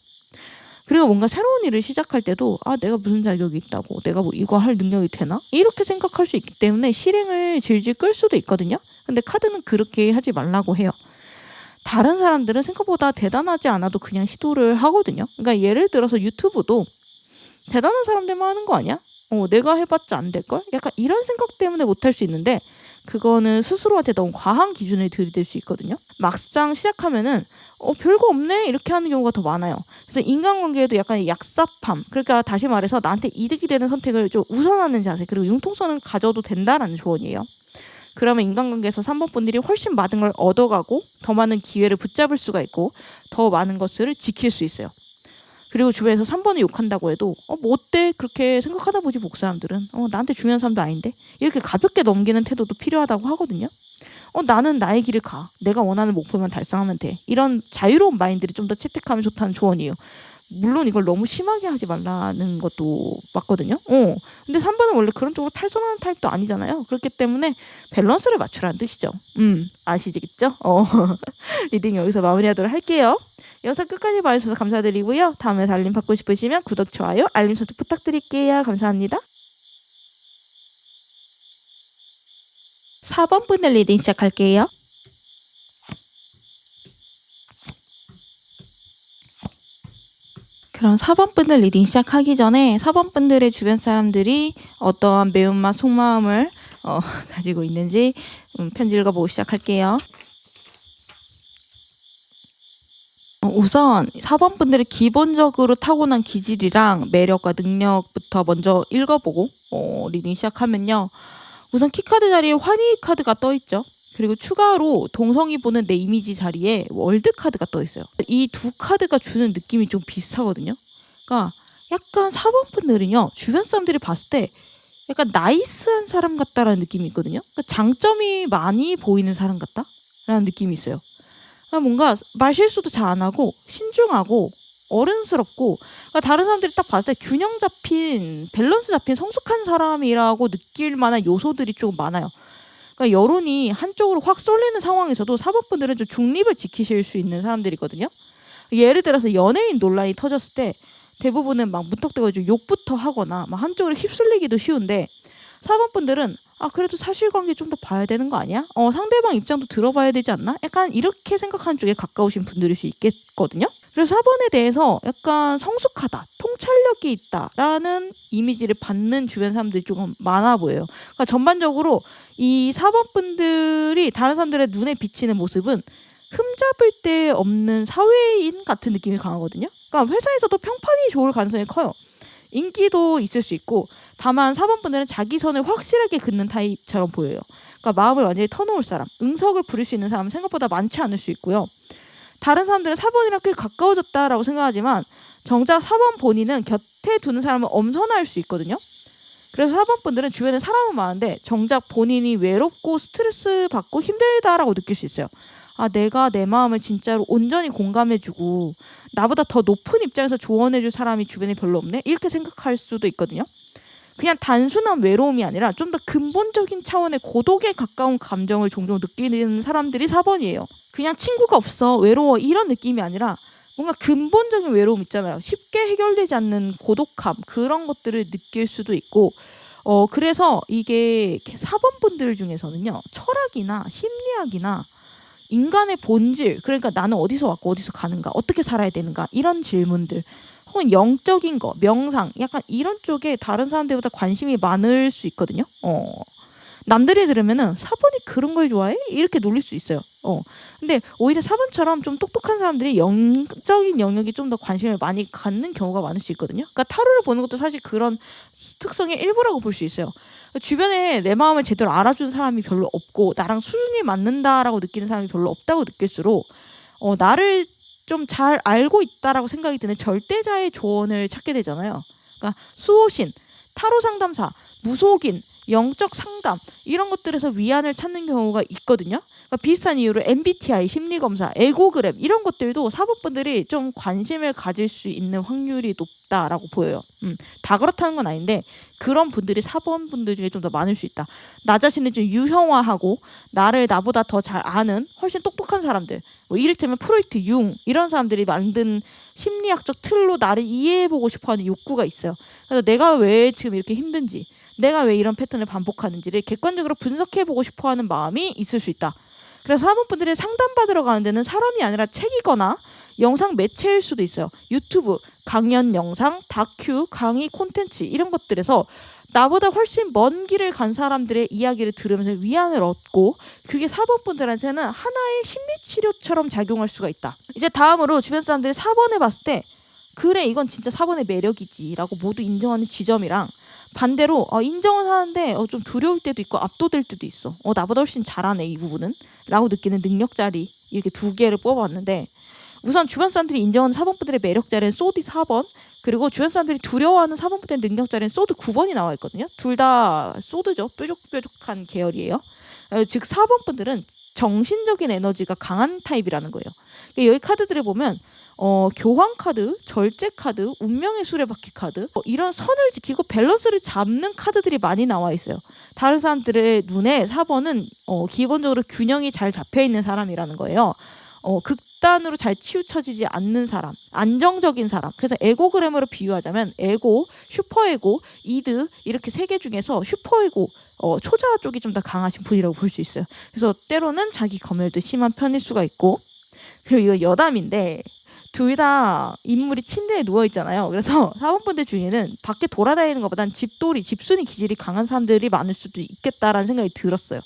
A: 그리고 뭔가 새로운 일을 시작할 때도 내가 무슨 자격이 있다고, 내가 뭐 이거 할 능력이 되나? 이렇게 생각할 수 있기 때문에 실행을 질질 끌 수도 있거든요. 근데 카드는 그렇게 하지 말라고 해요. 다른 사람들은 생각보다 대단하지 않아도 그냥 시도를 하거든요. 그러니까 예를 들어서 유튜브도 대단한 사람들만 하는 거 아니야? 내가 해봤자 안 될걸? 약간 이런 생각 때문에 못할 수 있는데 그거는 스스로한테 너무 과한 기준을 들이댈 수 있거든요. 막상 시작하면은 별거 없네 이렇게 하는 경우가 더 많아요. 그래서 인간관계에도 약간 얍삽함, 그러니까 다시 말해서 나한테 이득이 되는 선택을 좀 우선하는 자세, 그리고 융통성을 가져도 된다라는 조언이에요. 그러면 인간관계에서 3번 분들이 훨씬 많은 걸 얻어가고 더 많은 기회를 붙잡을 수가 있고 더 많은 것을 지킬 수 있어요. 그리고 주변에서 3번을 욕한다고 해도 뭐 어때? 그렇게 생각하다 보지 목 사람들은 나한테 중요한 사람도 아닌데? 이렇게 가볍게 넘기는 태도도 필요하다고 하거든요. 나는 나의 길을 가. 내가 원하는 목표만 달성하면 돼. 이런 자유로운 마인드를 좀 더 채택하면 좋다는 조언이에요. 물론 이걸 너무 심하게 하지 말라는 것도 맞거든요. 근데 3번은 원래 그런 쪽으로 탈선하는 타입도 아니잖아요. 그렇기 때문에 밸런스를 맞추라는 뜻이죠. 아시겠죠? 리딩 여기서 마무리하도록 할게요. 영상 끝까지 봐주셔서 감사드리고요. 다음에 알림 받고 싶으시면 구독, 좋아요, 알림 설정 부탁드릴게요. 감사합니다. 4번 분들 리딩 시작할게요. 그럼 4번 분들 리딩 시작하기 전에 4번 분들의 주변 사람들이 어떠한 매운맛 속마음을 가지고 있는지 편지 읽어보고 시작할게요. 우선 4번 분들의 기본적으로 타고난 기질이랑 매력과 능력부터 먼저 읽어보고 리딩 시작하면요. 우선 키카드 자리에 환희 카드가 떠있죠. 그리고 추가로 동성이 보는 내 이미지 자리에 월드 카드가 떠있어요. 이 두 카드가 주는 느낌이 좀 비슷하거든요. 그러니까 약간 4번 분들은요. 주변 사람들이 봤을 때 약간 나이스한 사람 같다라는 느낌이 있거든요. 그러니까 장점이 많이 보이는 사람 같다라는 느낌이 있어요. 뭔가 말실수도 잘 안 하고 신중하고 어른스럽고, 그러니까 다른 사람들이 딱 봤을 때 균형 잡힌 밸런스 잡힌 성숙한 사람이라고 느낄 만한 요소들이 조금 많아요. 그러니까 여론이 한쪽으로 확 쏠리는 상황에서도 4번 분들은 좀 중립을 지키실 수 있는 사람들이거든요. 예를 들어서 연예인 논란이 터졌을 때 대부분은 막 무턱대고 욕부터 하거나 막 한쪽으로 휩쓸리기도 쉬운데, 4번 분들은 그래도 사실관계 좀 더 봐야 되는 거 아니야? 상대방 입장도 들어봐야 되지 않나? 약간 이렇게 생각하는 쪽에 가까우신 분들일 수 있겠거든요. 그래서 4번에 대해서 약간 성숙하다, 통찰력이 있다라는 이미지를 받는 주변 사람들이 조금 많아 보여요. 그러니까 전반적으로 이 4번 분들이 다른 사람들의 눈에 비치는 모습은 흠잡을 데 없는 사회인 같은 느낌이 강하거든요. 그러니까 회사에서도 평판이 좋을 가능성이 커요. 인기도 있을 수 있고, 다만 4번 분들은 자기 선을 확실하게 긋는 타입처럼 보여요. 그러니까 마음을 완전히 터놓을 사람, 응석을 부릴 수 있는 사람은 생각보다 많지 않을 수 있고요. 다른 사람들은 4번이랑 꽤 가까워졌다라고 생각하지만 정작 4번 본인은 곁에 두는 사람을 엄선할 수 있거든요. 그래서 4번 분들은 주변에 사람은 많은데 정작 본인이 외롭고 스트레스 받고 힘들다라고 느낄 수 있어요. 내가 내 마음을 진짜로 온전히 공감해주고 나보다 더 높은 입장에서 조언해줄 사람이 주변에 별로 없네? 이렇게 생각할 수도 있거든요. 그냥 단순한 외로움이 아니라 좀 더 근본적인 차원의 고독에 가까운 감정을 종종 느끼는 사람들이 4번이에요. 그냥 친구가 없어, 외로워 이런 느낌이 아니라 뭔가 근본적인 외로움 있잖아요. 쉽게 해결되지 않는 고독함, 그런 것들을 느낄 수도 있고, 그래서 이게 4번 분들 중에서는요. 철학이나 심리학이나 인간의 본질, 그러니까 나는 어디서 왔고 어디서 가는가, 어떻게 살아야 되는가, 이런 질문들, 혹은 영적인 거, 명상, 약간 이런 쪽에 다른 사람들보다 관심이 많을 수 있거든요. 남들이 들으면은 4번이 그런 걸 좋아해? 이렇게 놀릴 수 있어요. 근데 오히려 4번처럼 좀 똑똑한 사람들이 영적인 영역에 좀 더 관심을 많이 갖는 경우가 많을 수 있거든요. 그러니까 타로를 보는 것도 사실 그런 특성의 일부라고 볼 수 있어요. 주변에 내 마음을 제대로 알아주는 사람이 별로 없고 나랑 수준이 맞는다라고 느끼는 사람이 별로 없다고 느낄수록 나를 좀 잘 알고 있다라고 생각이 드는 절대자의 조언을 찾게 되잖아요. 그러니까 수호신, 타로 상담사, 무속인, 영적 상담, 이런 것들에서 위안을 찾는 경우가 있거든요. 그러니까 비슷한 이유로 MBTI, 심리검사, 에고그램, 이런 것들도 4번 분들이 좀 관심을 가질 수 있는 확률이 높다라고 보여요. 다 그렇다는 건 아닌데 그런 분들이 4번 분들 중에 좀 더 많을 수 있다. 나 자신을 좀 유형화하고 나를 나보다 더 잘 아는 훨씬 똑똑한 사람들, 뭐 이를테면 프로이트, 융, 이런 사람들이 만든 심리학적 틀로 나를 이해해보고 싶어하는 욕구가 있어요. 그래서 내가 왜 지금 이렇게 힘든지, 내가 왜 이런 패턴을 반복하는지를 객관적으로 분석해보고 싶어하는 마음이 있을 수 있다. 그래서 4번 분들이 상담받으러 가는 데는 사람이 아니라 책이거나 영상 매체일 수도 있어요. 유튜브, 강연 영상, 다큐, 강의 콘텐츠, 이런 것들에서 나보다 훨씬 먼 길을 간 사람들의 이야기를 들으면서 위안을 얻고, 그게 4번 분들한테는 하나의 심리치료처럼 작용할 수가 있다. 이제 다음으로 주변 사람들이 4번을 봤을 때 그래, 이건 진짜 4번의 매력이지 라고 모두 인정하는 지점이랑, 반대로 인정은 하는데 좀 두려울 때도 있고 압도될 때도 있어, 나보다 훨씬 잘하네 이 부분은 라고 느끼는 능력 자리, 이렇게 두 개를 뽑아봤는데, 우선 주변 사람들이 인정하는 4번 분들의 매력 자리는 소드 4번, 그리고 주변 사람들이 두려워하는 4번 분들의 능력 자리는 소드 9번이 나와 있거든요. 둘 다 소드죠. 뾰족뾰족한 계열이에요. 즉 4번 분들은 정신적인 에너지가 강한 타입이라는 거예요. 여기 카드들을 보면 교황 카드, 절제 카드, 운명의 수레바퀴 카드, 이런 선을 지키고 밸런스를 잡는 카드들이 많이 나와 있어요. 다른 사람들의 눈에 4번은 기본적으로 균형이 잘 잡혀있는 사람이라는 거예요. 극단으로 잘 치우쳐지지 않는 사람, 안정적인 사람. 그래서 에고그램으로 비유하자면 에고, 슈퍼에고, 이드, 이렇게 세 개 중에서 슈퍼에고, 초자아 쪽이 좀 더 강하신 분이라고 볼 수 있어요. 그래서 때로는 자기 검열도 심한 편일 수가 있고, 그리고 이거 여담인데 둘 다 인물이 침대에 누워 있잖아요. 그래서 4번 분들 중에는 밖에 돌아다니는 것보단 집순이 기질이 강한 사람들이 많을 수도 있겠다라는 생각이 들었어요.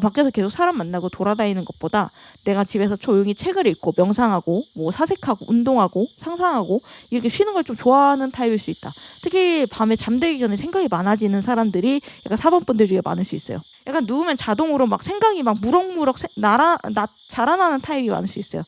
A: 밖에서 계속 사람 만나고 돌아다니는 것보다 내가 집에서 조용히 책을 읽고 명상하고 뭐 사색하고 운동하고 상상하고 이렇게 쉬는 걸 좀 좋아하는 타입일 수 있다. 특히 밤에 잠들기 전에 생각이 많아지는 사람들이 약간 4번 분들 중에 많을 수 있어요. 약간 누우면 자동으로 막 생각이 막 무럭무럭 자라나는 타입이 많을 수 있어요.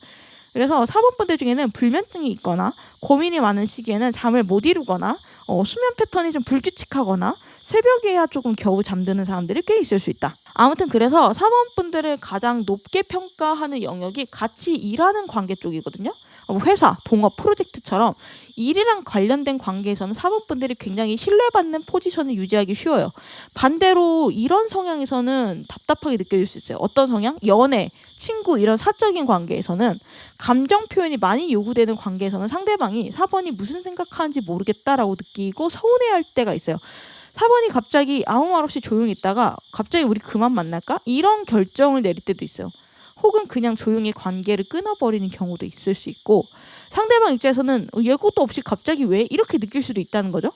A: 그래서 4번 분들 중에는 불면증이 있거나 고민이 많은 시기에는 잠을 못 이루거나 수면 패턴이 좀 불규칙하거나 새벽에야 조금 겨우 잠드는 사람들이 꽤 있을 수 있다. 아무튼 그래서 4번 분들을 가장 높게 평가하는 영역이 같이 일하는 관계 쪽이거든요. 회사, 동업, 프로젝트처럼 일이랑 관련된 관계에서는 4번 분들이 굉장히 신뢰받는 포지션을 유지하기 쉬워요. 반대로 이런 성향에서는 답답하게 느껴질 수 있어요. 어떤 성향? 연애, 친구 이런 사적인 관계에서는 감정 표현이 많이 요구되는 관계에서는 상대방이 4번이 무슨 생각하는지 모르겠다라고 느끼고 서운해할 때가 있어요. 4번이 갑자기 아무 말 없이 조용히 있다가 갑자기 우리 그만 만날까? 이런 결정을 내릴 때도 있어요. 혹은 그냥 조용히 관계를 끊어버리는 경우도 있을 수 있고 상대방 입장에서는 예고도 없이 갑자기 왜? 이렇게 느낄 수도 있다는 거죠.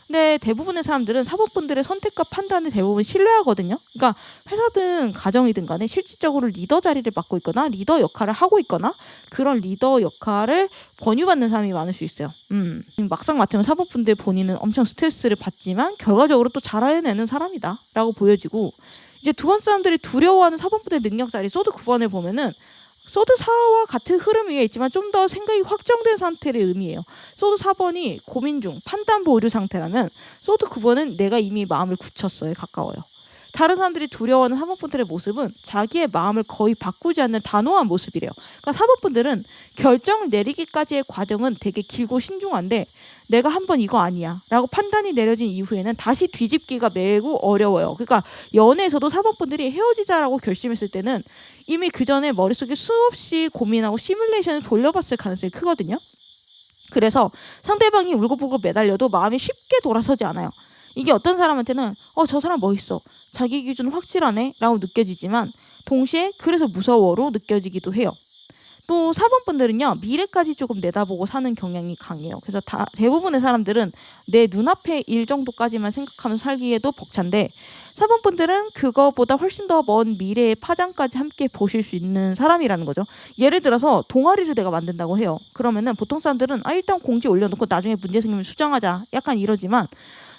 A: 근데 대부분의 사람들은 4번 분들의 선택과 판단을 대부분 신뢰하거든요. 그러니까 회사든 가정이든 간에 실질적으로 리더 자리를 맡고 있거나 리더 역할을 하고 있거나 그런 리더 역할을 권유받는 사람이 많을 수 있어요. 막상 맡으면 4번 분들 본인은 엄청 스트레스를 받지만 결과적으로 또 잘해내는 사람이다 라고 보여지고 이제 두 번 사람들이 두려워하는 4번 분의 능력 자리 소드 9번을 보면은 소드 4와 같은 흐름 위에 있지만 좀 더 생각이 확정된 상태를 의미해요. 소드 4번이 고민 중 판단 보류 상태라면 소드 9번은 내가 이미 마음을 굳혔어에 가까워요. 다른 사람들이 두려워하는 4번 분들의 모습은 자기의 마음을 거의 바꾸지 않는 단호한 모습이래요. 그러니까 4번 분들은 결정을 내리기까지의 과정은 되게 길고 신중한데 내가 한번 이거 아니야 라고 판단이 내려진 이후에는 다시 뒤집기가 매우 어려워요. 그러니까 연애에서도 4번 분들이 헤어지자라고 결심했을 때는 이미 그 전에 머릿속에 수없이 고민하고 시뮬레이션을 돌려봤을 가능성이 크거든요. 그래서 상대방이 울고불고 매달려도 마음이 쉽게 돌아서지 않아요. 이게 어떤 사람한테는 저 사람 멋있어, 자기 기준 확실하네 라고 느껴지지만 동시에 그래서 무서워로 느껴지기도 해요. 또 4번 분들은요 미래까지 조금 내다보고 사는 경향이 강해요. 그래서 대부분의 사람들은 내 눈앞의 일 정도까지만 생각하면서 살기에도 벅찬데 4번 분들은 그거보다 훨씬 더 먼 미래의 파장까지 함께 보실 수 있는 사람이라는 거죠. 예를 들어서 동아리를 내가 만든다고 해요. 그러면은 보통 사람들은 일단 공지 올려놓고 나중에 문제 생기면 수정하자 약간 이러지만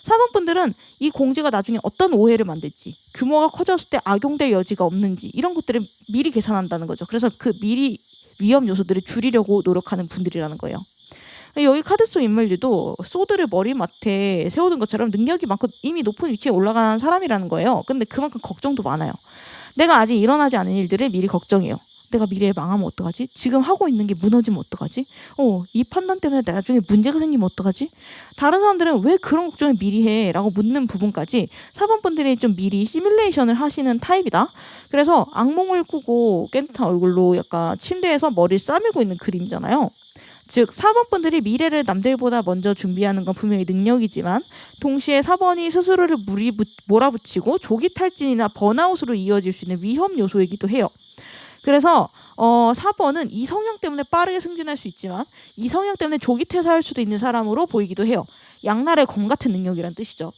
A: 4번 분들은 이 공지가 나중에 어떤 오해를 만들지, 규모가 커졌을 때 악용될 여지가 없는지 이런 것들을 미리 계산한다는 거죠. 그래서 그 미리 위험 요소들을 줄이려고 노력하는 분들이라는 거예요. 여기 카드 속 인물들도 소드를 머리맡에 세우는 것처럼 능력이 많고 이미 높은 위치에 올라가는 사람이라는 거예요. 근데 그만큼 걱정도 많아요. 내가 아직 일어나지 않은 일들을 미리 걱정해요. 내가 미래에 망하면 어떡하지? 지금 하고 있는 게 무너지면 어떡하지? 이 판단 때문에 나중에 문제가 생기면 어떡하지? 다른 사람들은 왜 그런 걱정을 미리 해? 라고 묻는 부분까지 4번 분들이 좀 미리 시뮬레이션을 하시는 타입이다. 그래서 악몽을 꾸고 깬 듯한 얼굴로 약간 침대에서 머리를 싸매고 있는 그림이잖아요. 즉 4번 분들이 미래를 남들보다 먼저 준비하는 건 분명히 능력이지만 동시에 4번이 스스로를 몰아붙이고 조기 탈진이나 번아웃으로 이어질 수 있는 위험 요소이기도 해요. 그래서 4번은 이 성향 때문에 빠르게 승진할 수 있지만 이 성향 때문에 조기 퇴사할 수도 있는 사람으로 보이기도 해요. 양날의 검 같은 능력이란 뜻이죠.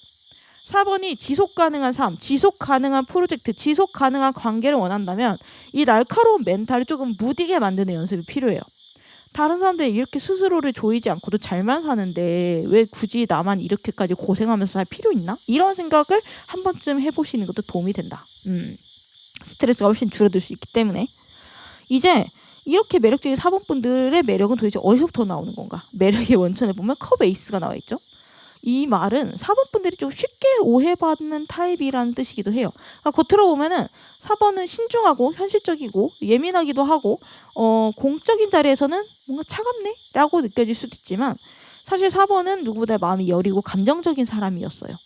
A: 4번이 지속 가능한 삶, 지속 가능한 프로젝트, 지속 가능한 관계를 원한다면 이 날카로운 멘탈을 조금 무디게 만드는 연습이 필요해요. 다른 사람들이 이렇게 스스로를 조이지 않고도 잘만 사는데 왜 굳이 나만 이렇게까지 고생하면서 살 필요 있나? 이런 생각을 한 번쯤 해보시는 것도 도움이 된다. 스트레스가 훨씬 줄어들 수 있기 때문에. 이제 이렇게 매력적인 4번 분들의 매력은 도대체 어디서부터 나오는 건가? 매력의 원천에 보면 컵 에이스가 나와 있죠. 이 말은 4번 분들이 좀 쉽게 오해받는 타입이라는 뜻이기도 해요. 그러니까 겉으로 보면은 4번은 신중하고 현실적이고 예민하기도 하고 공적인 자리에서는 뭔가 차갑네? 라고 느껴질 수도 있지만 사실 4번은 누구보다 마음이 여리고 감정적인 사람이었어요.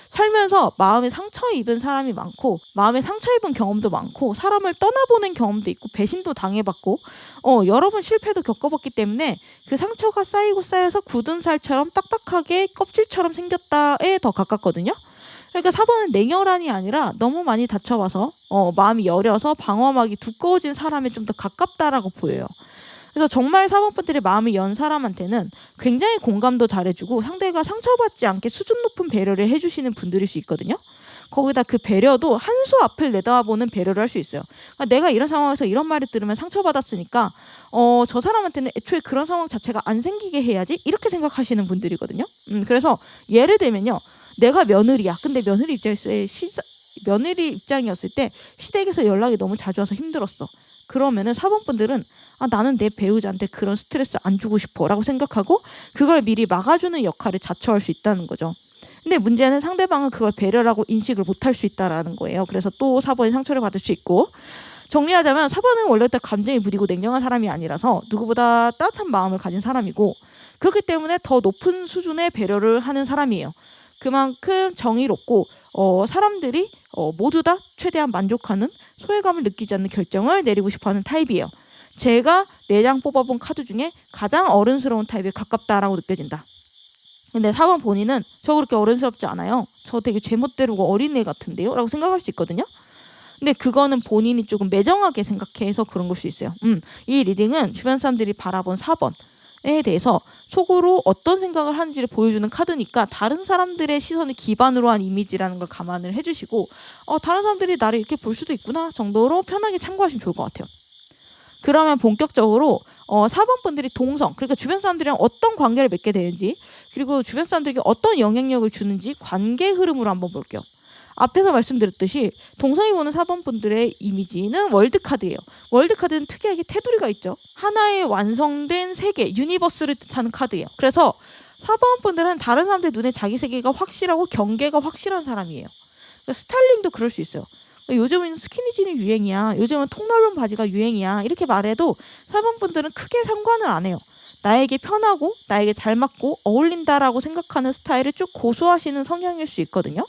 A: 살면서 마음에 상처 입은 사람이 많고 마음에 상처 입은 경험도 많고 사람을 떠나보낸 경험도 있고 배신도 당해봤고 여러 번 실패도 겪어봤기 때문에 그 상처가 쌓이고 쌓여서 굳은 살처럼 딱딱하게 껍질처럼 생겼다에 더 가깝거든요. 그러니까 4번은 냉혈한이 아니라 너무 많이 다쳐봐서 마음이 여려서 방어막이 두꺼워진 사람에 좀 더 가깝다라고 보여요. 그래서 정말 4번 분들의 마음이 연 사람한테는 굉장히 공감도 잘해주고 상대가 상처받지 않게 수준 높은 배려를 해주시는 분들일 수 있거든요. 거기다 그 배려도 한 수 앞을 내다보는 배려를 할 수 있어요. 그러니까 내가 이런 상황에서 이런 말을 들으면 상처받았으니까 저 사람한테는 애초에 그런 상황 자체가 안 생기게 해야지 이렇게 생각하시는 분들이거든요. 그래서 예를 들면요. 내가 며느리야. 근데 며느리 입장이었을 때 시댁에서 연락이 너무 자주 와서 힘들었어. 그러면은 4번 분들은 나는 내 배우자한테 그런 스트레스 안 주고 싶어 라고 생각하고 그걸 미리 막아주는 역할을 자처할 수 있다는 거죠. 근데 문제는 상대방은 그걸 배려라고 인식을 못할 수 있다라는 거예요. 그래서 또 4번이 상처를 받을 수 있고, 정리하자면 4번은 원래부터 감정이 무디고 냉정한 사람이 아니라서 누구보다 따뜻한 마음을 가진 사람이고, 그렇기 때문에 더 높은 수준의 배려를 하는 사람이에요. 그만큼 정의롭고 사람들이 모두 다 최대한 만족하는 소외감을 느끼지 않는 결정을 내리고 싶어하는 타입이에요. 제가 4장 뽑아본 카드 중에 가장 어른스러운 타입에 가깝다라고 느껴진다. 근데 4번 본인은 저 그렇게 어른스럽지 않아요. 저 되게 제멋대로고 어린애 같은데요? 라고 생각할 수 있거든요. 근데 그거는 본인이 조금 매정하게 생각해서 그런 걸 수 있어요. 이 리딩은 주변 사람들이 바라본 4번에 대해서 속으로 어떤 생각을 하는지를 보여주는 카드니까 다른 사람들의 시선을 기반으로 한 이미지라는 걸 감안을 해주시고 다른 사람들이 나를 이렇게 볼 수도 있구나 정도로 편하게 참고하시면 좋을 것 같아요. 그러면 본격적으로 4번 분들이 동성, 그러니까 주변 사람들이랑 어떤 관계를 맺게 되는지, 그리고 주변 사람들에게 어떤 영향력을 주는지 관계 흐름으로 한번 볼게요. 앞에서 말씀드렸듯이 동성이 보는 4번 분들의 이미지는 월드카드예요. 월드카드는 특이하게 테두리가 있죠. 하나의 완성된 세계, 유니버스를 뜻하는 카드예요. 그래서 4번 분들은 다른 사람들 눈에 자기 세계가 확실하고 경계가 확실한 사람이에요. 그러니까 스타일링도 그럴 수 있어요. 요즘은 스키니진이 유행이야. 요즘은 통 넓은 바지가 유행이야. 이렇게 말해도 4번 분들은 크게 상관을 안 해요. 나에게 편하고 나에게 잘 맞고 어울린다라고 생각하는 스타일을 쭉 고수하시는 성향일 수 있거든요.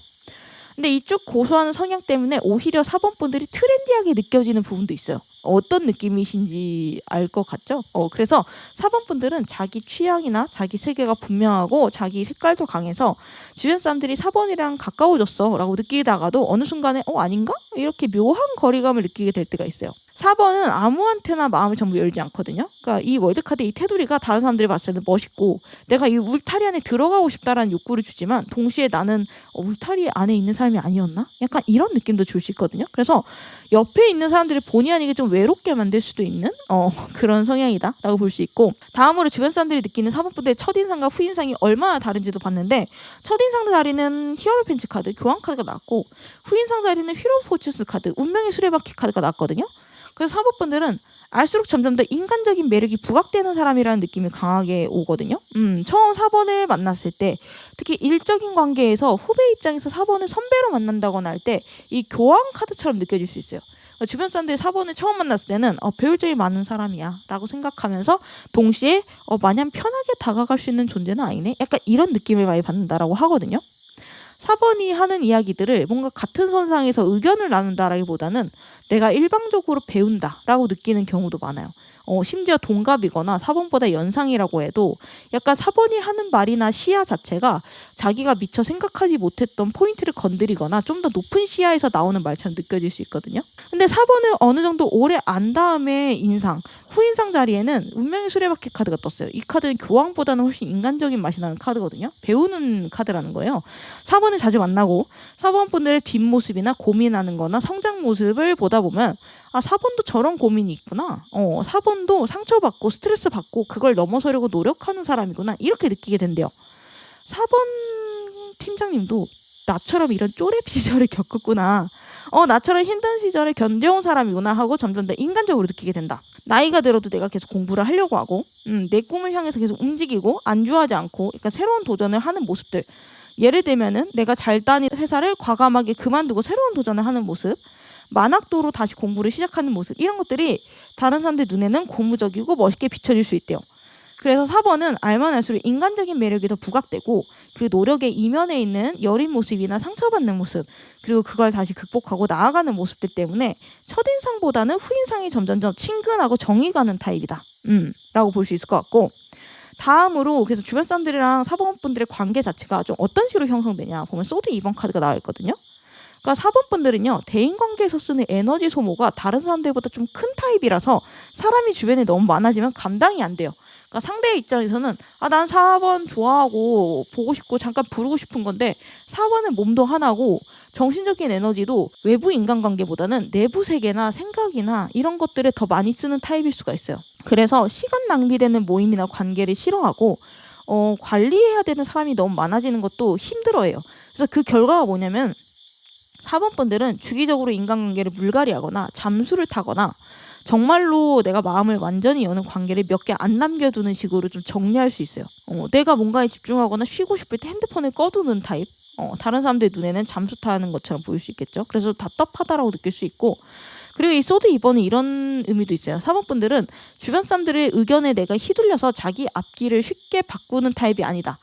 A: 근데 이쪽 고수하는 성향 때문에 오히려 4번 분들이 트렌디하게 느껴지는 부분도 있어요. 어떤 느낌이신지 알 것 같죠? 그래서 4번 분들은 자기 취향이나 자기 세계가 분명하고 자기 색깔도 강해서 주변 사람들이 4번이랑 가까워졌어 라고 느끼다가도 어느 순간에 아닌가? 이렇게 묘한 거리감을 느끼게 될 때가 있어요. 4번은 아무한테나 마음을 전부 열지 않거든요. 그러니까 이 월드카드 이 테두리가 다른 사람들이 봤을 때 멋있고 내가 이 울타리 안에 들어가고 싶다라는 욕구를 주지만 동시에 나는 울타리 안에 있는 사람이 아니었나? 약간 이런 느낌도 줄 수 있거든요. 그래서 옆에 있는 사람들이 본의 아니게 좀 외롭게 만들 수도 있는 그런 성향이다라고 볼 수 있고, 다음으로 주변 사람들이 느끼는 4번 분들의 첫인상과 후인상이 얼마나 다른지도 봤는데, 첫인상 자리는 히어로펜치 카드, 교환 카드가 나왔고, 후인상 자리는 휘로 포츠스 카드, 운명의 수레바퀴 카드가 나왔거든요. 그래서 4번 분들은 알수록 점점 더 인간적인 매력이 부각되는 사람이라는 느낌이 강하게 오거든요. 처음 4번을 만났을 때 특히 일적인 관계에서 후배 입장에서 4번을 선배로 만난다거나 할 때 이 교환 카드처럼 느껴질 수 있어요. 그러니까 주변 사람들이 4번을 처음 만났을 때는 배울 점이 많은 사람이야 라고 생각하면서 동시에 마냥 편하게 다가갈 수 있는 존재는 아니네, 약간 이런 느낌을 많이 받는다라고 하거든요. 4번이 하는 이야기들을 뭔가 같은 선상에서 의견을 나눈다라기보다는 내가 일방적으로 배운다라고 느끼는 경우도 많아요. 심지어 동갑이거나 4번보다 연상이라고 해도 약간 4번이 하는 말이나 시야 자체가 자기가 미처 생각하지 못했던 포인트를 건드리거나 좀 더 높은 시야에서 나오는 말처럼 느껴질 수 있거든요. 근데 4번을 어느 정도 오래 안 다음에 후인상 자리에는 운명의 수레바퀴 카드가 떴어요. 이 카드는 교황보다는 훨씬 인간적인 맛이 나는 카드거든요. 배우는 카드라는 거예요. 4번을 자주 만나고 4번 분들의 뒷모습이나 고민하는 거나 성장 모습을 보다 보면 4번도 저런 고민이 있구나. 4번도 상처받고 스트레스 받고 그걸 넘어서려고 노력하는 사람이구나. 이렇게 느끼게 된대요. 4번 팀장님도 나처럼 이런 쪼렙 시절을 겪었구나. 나처럼 힘든 시절을 견뎌온 사람이구나 하고 점점 더 인간적으로 느끼게 된다. 나이가 들어도 내가 계속 공부를 하려고 하고 내 꿈을 향해서 계속 움직이고 안주하지 않고, 그러니까 새로운 도전을 하는 모습들. 예를 들면은 내가 잘 다니는 회사를 과감하게 그만두고 새로운 도전을 하는 모습, 만학도로 다시 공부를 시작하는 모습, 이런 것들이 다른 사람들 눈에는 고무적이고 멋있게 비춰질 수 있대요. 그래서 4번은 알면 알수록 인간적인 매력이 더 부각되고 그 노력의 이면에 있는 여린 모습이나 상처받는 모습, 그리고 그걸 다시 극복하고 나아가는 모습들 때문에 첫인상보다는 후인상이 점점 더 친근하고 정이 가는 타입이다 라고 볼 수 있을 것 같고, 다음으로 그래서 주변 사람들이랑 4번 분들의 관계 자체가 좀 어떤 식으로 형성되냐 보면 소드 2번 카드가 나와 있거든요. 그러니까 4번 분들은요, 대인관계에서 쓰는 에너지 소모가 다른 사람들보다 좀 큰 타입이라서 사람이 주변에 너무 많아지면 감당이 안 돼요. 그러니까 상대의 입장에서는 난 4번 좋아하고 보고 싶고 잠깐 부르고 싶은 건데 4번은 몸도 하나고 정신적인 에너지도 외부 인간관계보다는 내부 세계나 생각이나 이런 것들에 더 많이 쓰는 타입일 수가 있어요. 그래서 시간 낭비되는 모임이나 관계를 싫어하고 관리해야 되는 사람이 너무 많아지는 것도 힘들어해요. 그래서 그 결과가 뭐냐면 4번 분들은 주기적으로 인간관계를 물갈이하거나 잠수를 타거나 정말로 내가 마음을 완전히 여는 관계를 몇 개 안 남겨두는 식으로 좀 정리할 수 있어요. 내가 뭔가에 집중하거나 쉬고 싶을 때 핸드폰을 꺼두는 타입. 다른 사람들 눈에는 잠수 타는 것처럼 보일 수 있겠죠. 그래서 답답하다라고 느낄 수 있고, 그리고 이 소드 2번은 이런 의미도 있어요. 4번 분들은 주변 사람들의 의견에 내가 휘둘려서 자기 앞길을 쉽게 바꾸는 타입이 아니다.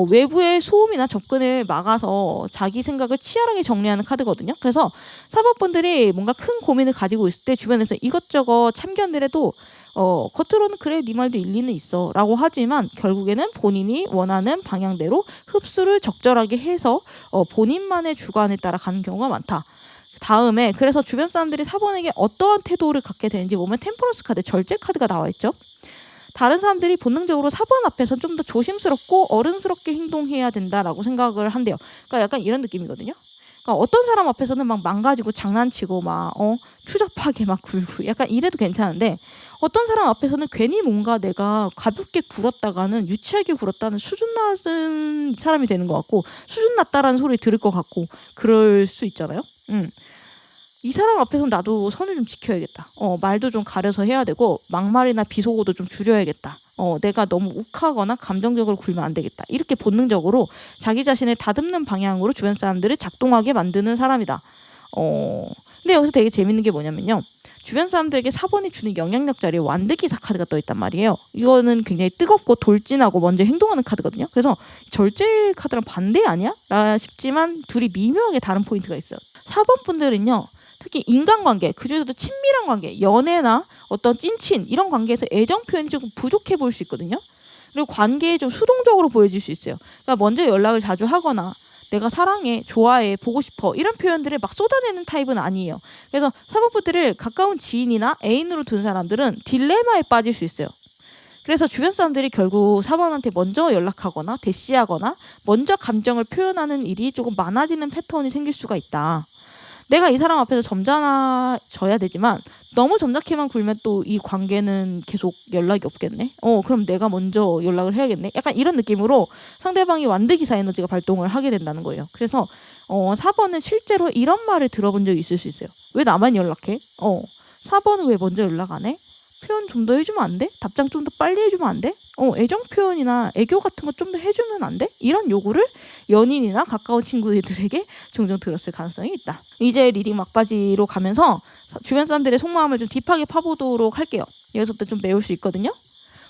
A: 외부의 소음이나 접근을 막아서 자기 생각을 치열하게 정리하는 카드거든요. 그래서 4번 분들이 뭔가 큰 고민을 가지고 있을 때 주변에서 이것저것 참견을 해도 겉으로는 그래 네 말도 일리는 있어 라고 하지만 결국에는 본인이 원하는 방향대로 흡수를 적절하게 해서 본인만의 주관에 따라 가는 경우가 많다. 다음에 그래서 주변 사람들이 4번에게 어떠한 태도를 갖게 되는지 보면 템퍼런스 카드, 절제 카드가 나와 있죠. 다른 사람들이 본능적으로 4번 앞에서 좀 더 조심스럽고 어른스럽게 행동해야 된다라고 생각을 한대요. 그러니까 약간 이런 느낌이거든요. 그러니까 어떤 사람 앞에서는 막 망가지고 장난치고 막 추잡하게 막 굴고 약간 이래도 괜찮은데, 어떤 사람 앞에서는 괜히 뭔가 내가 가볍게 굴었다가는 유치하게 굴었다는 수준 낮은 사람이 되는 것 같고 수준 낮다라는 소리 들을 것 같고 그럴 수 있잖아요. 이 사람 앞에서는 나도 선을 좀 지켜야겠다. 말도 좀 가려서 해야 되고 막말이나 비속어도 좀 줄여야겠다. 내가 너무 욱하거나 감정적으로 굴면 안 되겠다. 이렇게 본능적으로 자기 자신을 다듬는 방향으로 주변 사람들을 작동하게 만드는 사람이다. 근데 여기서 되게 재밌는 게 뭐냐면요. 주변 사람들에게 4번이 주는 영향력 자리에 완득기사 카드가 떠있단 말이에요. 이거는 굉장히 뜨겁고 돌진하고 먼저 행동하는 카드거든요. 그래서 절제 카드랑 반대 아니야? 라 싶지만 둘이 미묘하게 다른 포인트가 있어요. 4번 분들은요. 특히 인간관계, 그중에서도 친밀한 관계, 연애나 어떤 찐친 이런 관계에서 애정 표현이 조금 부족해 보일 수 있거든요. 그리고 관계에 좀 수동적으로 보여질 수 있어요. 그러니까 먼저 연락을 자주 하거나 내가 사랑해, 좋아해, 보고 싶어 이런 표현들을 막 쏟아내는 타입은 아니에요. 그래서 4번 분들을 가까운 지인이나 애인으로 둔 사람들은 딜레마에 빠질 수 있어요. 그래서 주변 사람들이 결국 4번한테 먼저 연락하거나 대시하거나 먼저 감정을 표현하는 일이 조금 많아지는 패턴이 생길 수가 있다. 내가 이 사람 앞에서 점잖아져야 되지만 너무 점잖게만 굴면 또 이 관계는 계속 연락이 없겠네. 그럼 내가 먼저 연락을 해야겠네. 약간 이런 느낌으로 상대방이 완득이사 에너지가 발동을 하게 된다는 거예요. 그래서 4번은 실제로 이런 말을 들어본 적이 있을 수 있어요. 왜 나만 연락해? 4번은 왜 먼저 연락 안 해? 표현 좀 더 해주면 안 돼? 답장 좀 더 빨리 해주면 안 돼? 애정 표현이나 애교 같은 거 좀 더 해주면 안 돼? 이런 요구를 연인이나 가까운 친구들에게 종종 들었을 가능성이 있다. 이제 리딩 막바지로 가면서 주변 사람들의 속마음을 좀 딥하게 파보도록 할게요. 여기서부터 좀 배울 수 있거든요.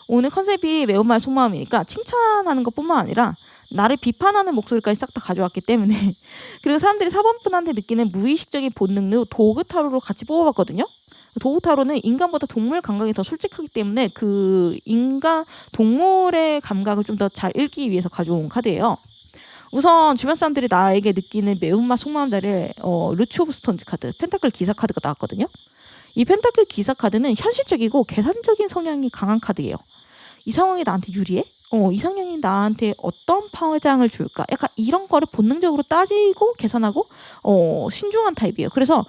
A: 오늘 컨셉이 매운말 속마음이니까 칭찬하는 것뿐만 아니라 나를 비판하는 목소리까지 싹 다 가져왔기 때문에 그리고 사람들이 4번분한테 느끼는 무의식적인 본능으로 도구 타로로 같이 뽑아봤거든요. 도구 타로는 인간보다 동물 감각이 더 솔직하기 때문에 그 인간 동물의 감각을 좀 더 잘 읽기 위해서 가져온 카드예요. 우선 주변 사람들이 나에게 느끼는 매운맛 속마음자를 루치 오브 스톤즈 카드, 펜타클 기사 카드가 나왔거든요. 이 펜타클 기사 카드는 현실적이고 계산적인 성향이 강한 카드예요. 이 상황이 나한테 유리해? 이 상황이 나한테 어떤 파장을 줄까? 약간 이런 거를 본능적으로 따지고 계산하고 신중한 타입이에요. 그래서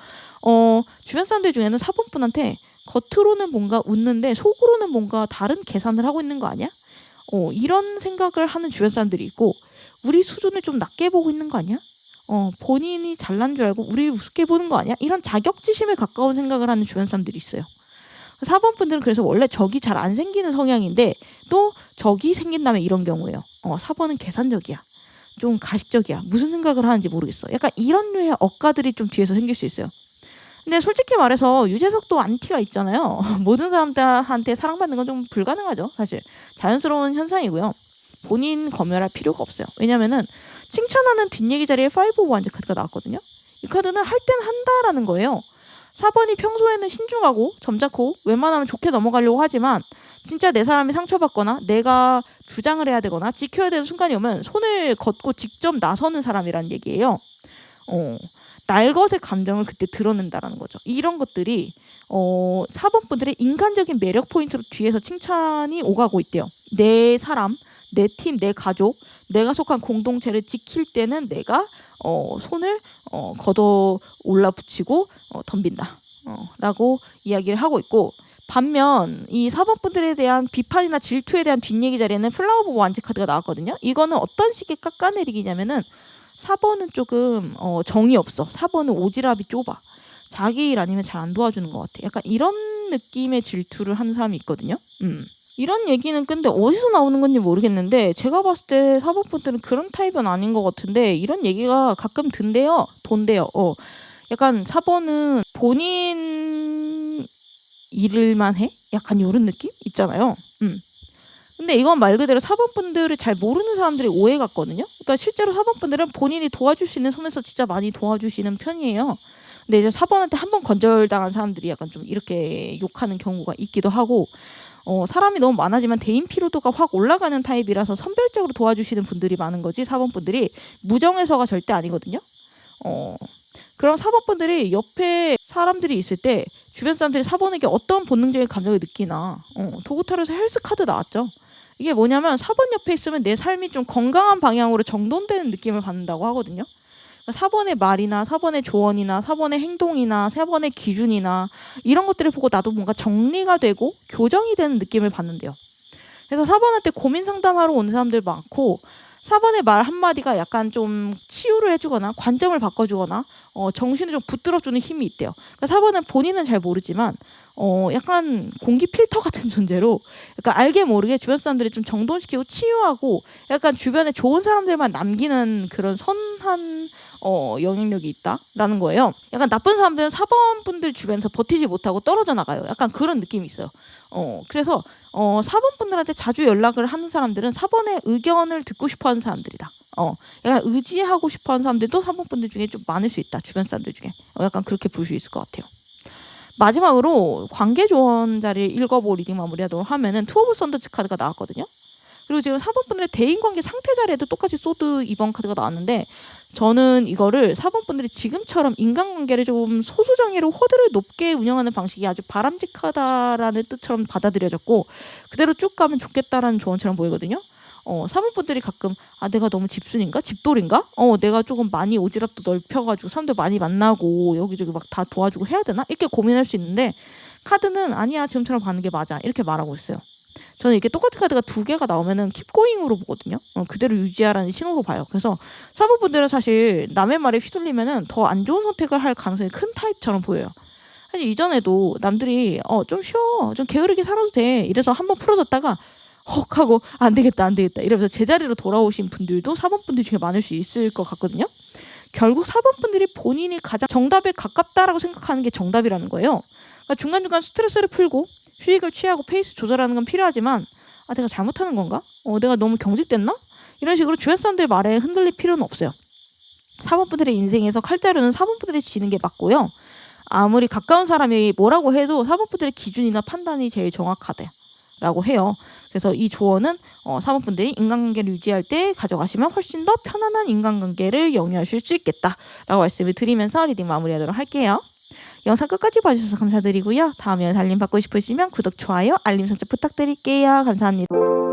A: 주변 사람들 중에는 4번 분한테 겉으로는 뭔가 웃는데 속으로는 뭔가 다른 계산을 하고 있는 거 아니야? 이런 생각을 하는 주변 사람들이 있고, 우리 수준을 좀 낮게 보고 있는 거 아니야? 본인이 잘난 줄 알고 우리를 우습게 보는 거 아니야? 이런 자격지심에 가까운 생각을 하는 주변 사람들이 있어요. 4번 분들은 그래서 원래 적이 잘 안 생기는 성향인데 또 적이 생긴다면 이런 경우예요. 4번은 계산적이야. 좀 가식적이야. 무슨 생각을 하는지 모르겠어. 약간 이런 류의 억가들이 좀 뒤에서 생길 수 있어요. 근데 솔직히 말해서 유재석도 안티가 있잖아요. 모든 사람들한테 사랑받는 건 좀 불가능하죠. 사실 자연스러운 현상이고요. 본인 검열할 필요가 없어요. 왜냐면은 칭찬하는 뒷얘기 자리에 5 오브 완즈 카드가 나왔거든요. 이 카드는 할 땐 한다라는 거예요. 4번이 평소에는 신중하고 점잖고 웬만하면 좋게 넘어가려고 하지만 진짜 내 사람이 상처받거나 내가 주장을 해야 되거나 지켜야 되는 순간이 오면 손을 걷고 직접 나서는 사람이란 얘기예요. 날것의 감정을 그때 드러낸다라는 거죠. 이런 것들이 4번분들의 인간적인 매력 포인트로 뒤에서 칭찬이 오가고 있대요. 내 사람, 내 팀, 내 가족, 내가 속한 공동체를 지킬 때는 내가 손을 걷어 올라붙이고 덤빈다 라고 이야기를 하고 있고, 반면 이 4번분들에 대한 비판이나 질투에 대한 뒷얘기 자리에는 플라워 보고 완지 카드가 나왔거든요. 이거는 어떤 식의 깎아내리기냐면은 4번은 조금 정이 없어. 4번은 오지랖이 좁아. 자기 일 아니면 잘 안 도와주는 것 같아. 약간 이런 느낌의 질투를 하는 사람이 있거든요. 이런 얘기는 근데 어디서 나오는 건지 모르겠는데, 제가 봤을 때 4번분들은 그런 타입은 아닌 것 같은데 이런 얘기가 가끔 돈대요. 약간 4번은 본인 일만 해? 약간 이런 느낌 있잖아요. 근데 이건 말 그대로 4번분들을 잘 모르는 사람들이 오해 같거든요. 그러니까 실제로 4번분들은 본인이 도와줄 수 있는 선에서 진짜 많이 도와주시는 편이에요. 근데 이제 4번한테 한 번 건절당한 사람들이 약간 좀 이렇게 욕하는 경우가 있기도 하고, 사람이 너무 많아지면 대인 피로도가 확 올라가는 타입이라서 선별적으로 도와주시는 분들이 많은 거지, 4번분들이 무정해서가 절대 아니거든요. 그럼 4번분들이 옆에 사람들이 있을 때 주변 사람들이 4번에게 어떤 본능적인 감정을 느끼나. 도구타로에서 헬스 카드 나왔죠. 이게 뭐냐면 4번 옆에 있으면 내 삶이 좀 건강한 방향으로 정돈되는 느낌을 받는다고 하거든요. 4번의 말이나 4번의 조언이나 4번의 행동이나 4번의 기준이나 이런 것들을 보고 나도 뭔가 정리가 되고 교정이 되는 느낌을 받는데요. 그래서 4번한테 고민 상담하러 오는 사람들 많고, 4번의 말 한마디가 약간 좀 치유를 해주거나 관점을 바꿔주거나 정신을 좀 붙들어주는 힘이 있대요. 그러니까 4번은 본인은 잘 모르지만 약간 공기 필터 같은 존재로 약간 알게 모르게 주변 사람들이 좀 정돈시키고 치유하고 약간 주변에 좋은 사람들만 남기는 그런 선한 영향력이 있다라는 거예요. 약간 나쁜 사람들은 4번 분들 주변에서 버티지 못하고 떨어져 나가요. 약간 그런 느낌이 있어요. 그래서 4번 분들한테 자주 연락을 하는 사람들은 4번의 의견을 듣고 싶어하는 사람들이다. 약간 의지하고 싶어하는 사람들도 4번 분들 중에 좀 많을 수 있다. 주변 사람들 중에. 약간 그렇게 볼 수 있을 것 같아요. 마지막으로 관계 조언자를 읽어보고 리딩 마무리하도록 하면은 투 오브 선더즈 카드가 나왔거든요. 그리고 지금 4번 분들의 대인관계 상태 자리에도 똑같이 소드 2번 카드가 나왔는데, 저는 이거를 4번 분들이 지금처럼 인간관계를 좀 소수정예로 호들을 높게 운영하는 방식이 아주 바람직하다라는 뜻처럼 받아들여졌고, 그대로 쭉 가면 좋겠다라는 조언처럼 보이거든요. 4번 분들이 가끔 내가 너무 집순인가? 집돌인가? 내가 조금 많이 오지랖도 넓혀가지고 사람들 많이 만나고 여기저기 막 다 도와주고 해야 되나? 이렇게 고민할 수 있는데, 카드는 아니야, 지금처럼 가는 게 맞아, 이렇게 말하고 있어요. 저는 이렇게 똑같은 카드가 두 개가 나오면은 킵고잉으로 보거든요. 그대로 유지하라는 신호로 봐요. 그래서 4번 분들은 사실 남의 말에 휘둘리면은 더 안 좋은 선택을 할 가능성이 큰 타입처럼 보여요. 사실 이전에도 남들이 좀 쉬어, 좀 게으르게 살아도 돼, 이래서 한번 풀어졌다가 헉 하고 안 되겠다 이러면서 제자리로 돌아오신 분들도 4번 분들 중에 많을 수 있을 것 같거든요. 결국 4번 분들이 본인이 가장 정답에 가깝다라고 생각하는 게 정답이라는 거예요. 그러니까 중간중간 스트레스를 풀고 휴식을 취하고 페이스 조절하는 건 필요하지만, 내가 잘못하는 건가? 내가 너무 경직됐나? 이런 식으로 주변 사람들 말에 흔들릴 필요는 없어요. 4번 분들의 인생에서 칼자루는 4번 분들이 지는 게 맞고요. 아무리 가까운 사람이 뭐라고 해도 4번 분들의 기준이나 판단이 제일 정확하다라고 해요. 그래서 이 조언은 4번 분들이 인간관계를 유지할 때 가져가시면 훨씬 더 편안한 인간관계를 영위하실 수 있겠다라고 말씀을 드리면서 리딩 마무리하도록 할게요. 영상 끝까지 봐주셔서 감사드리고요. 다음에 달림 받고 싶으시면 구독, 좋아요, 알림 설정 부탁드릴게요. 감사합니다.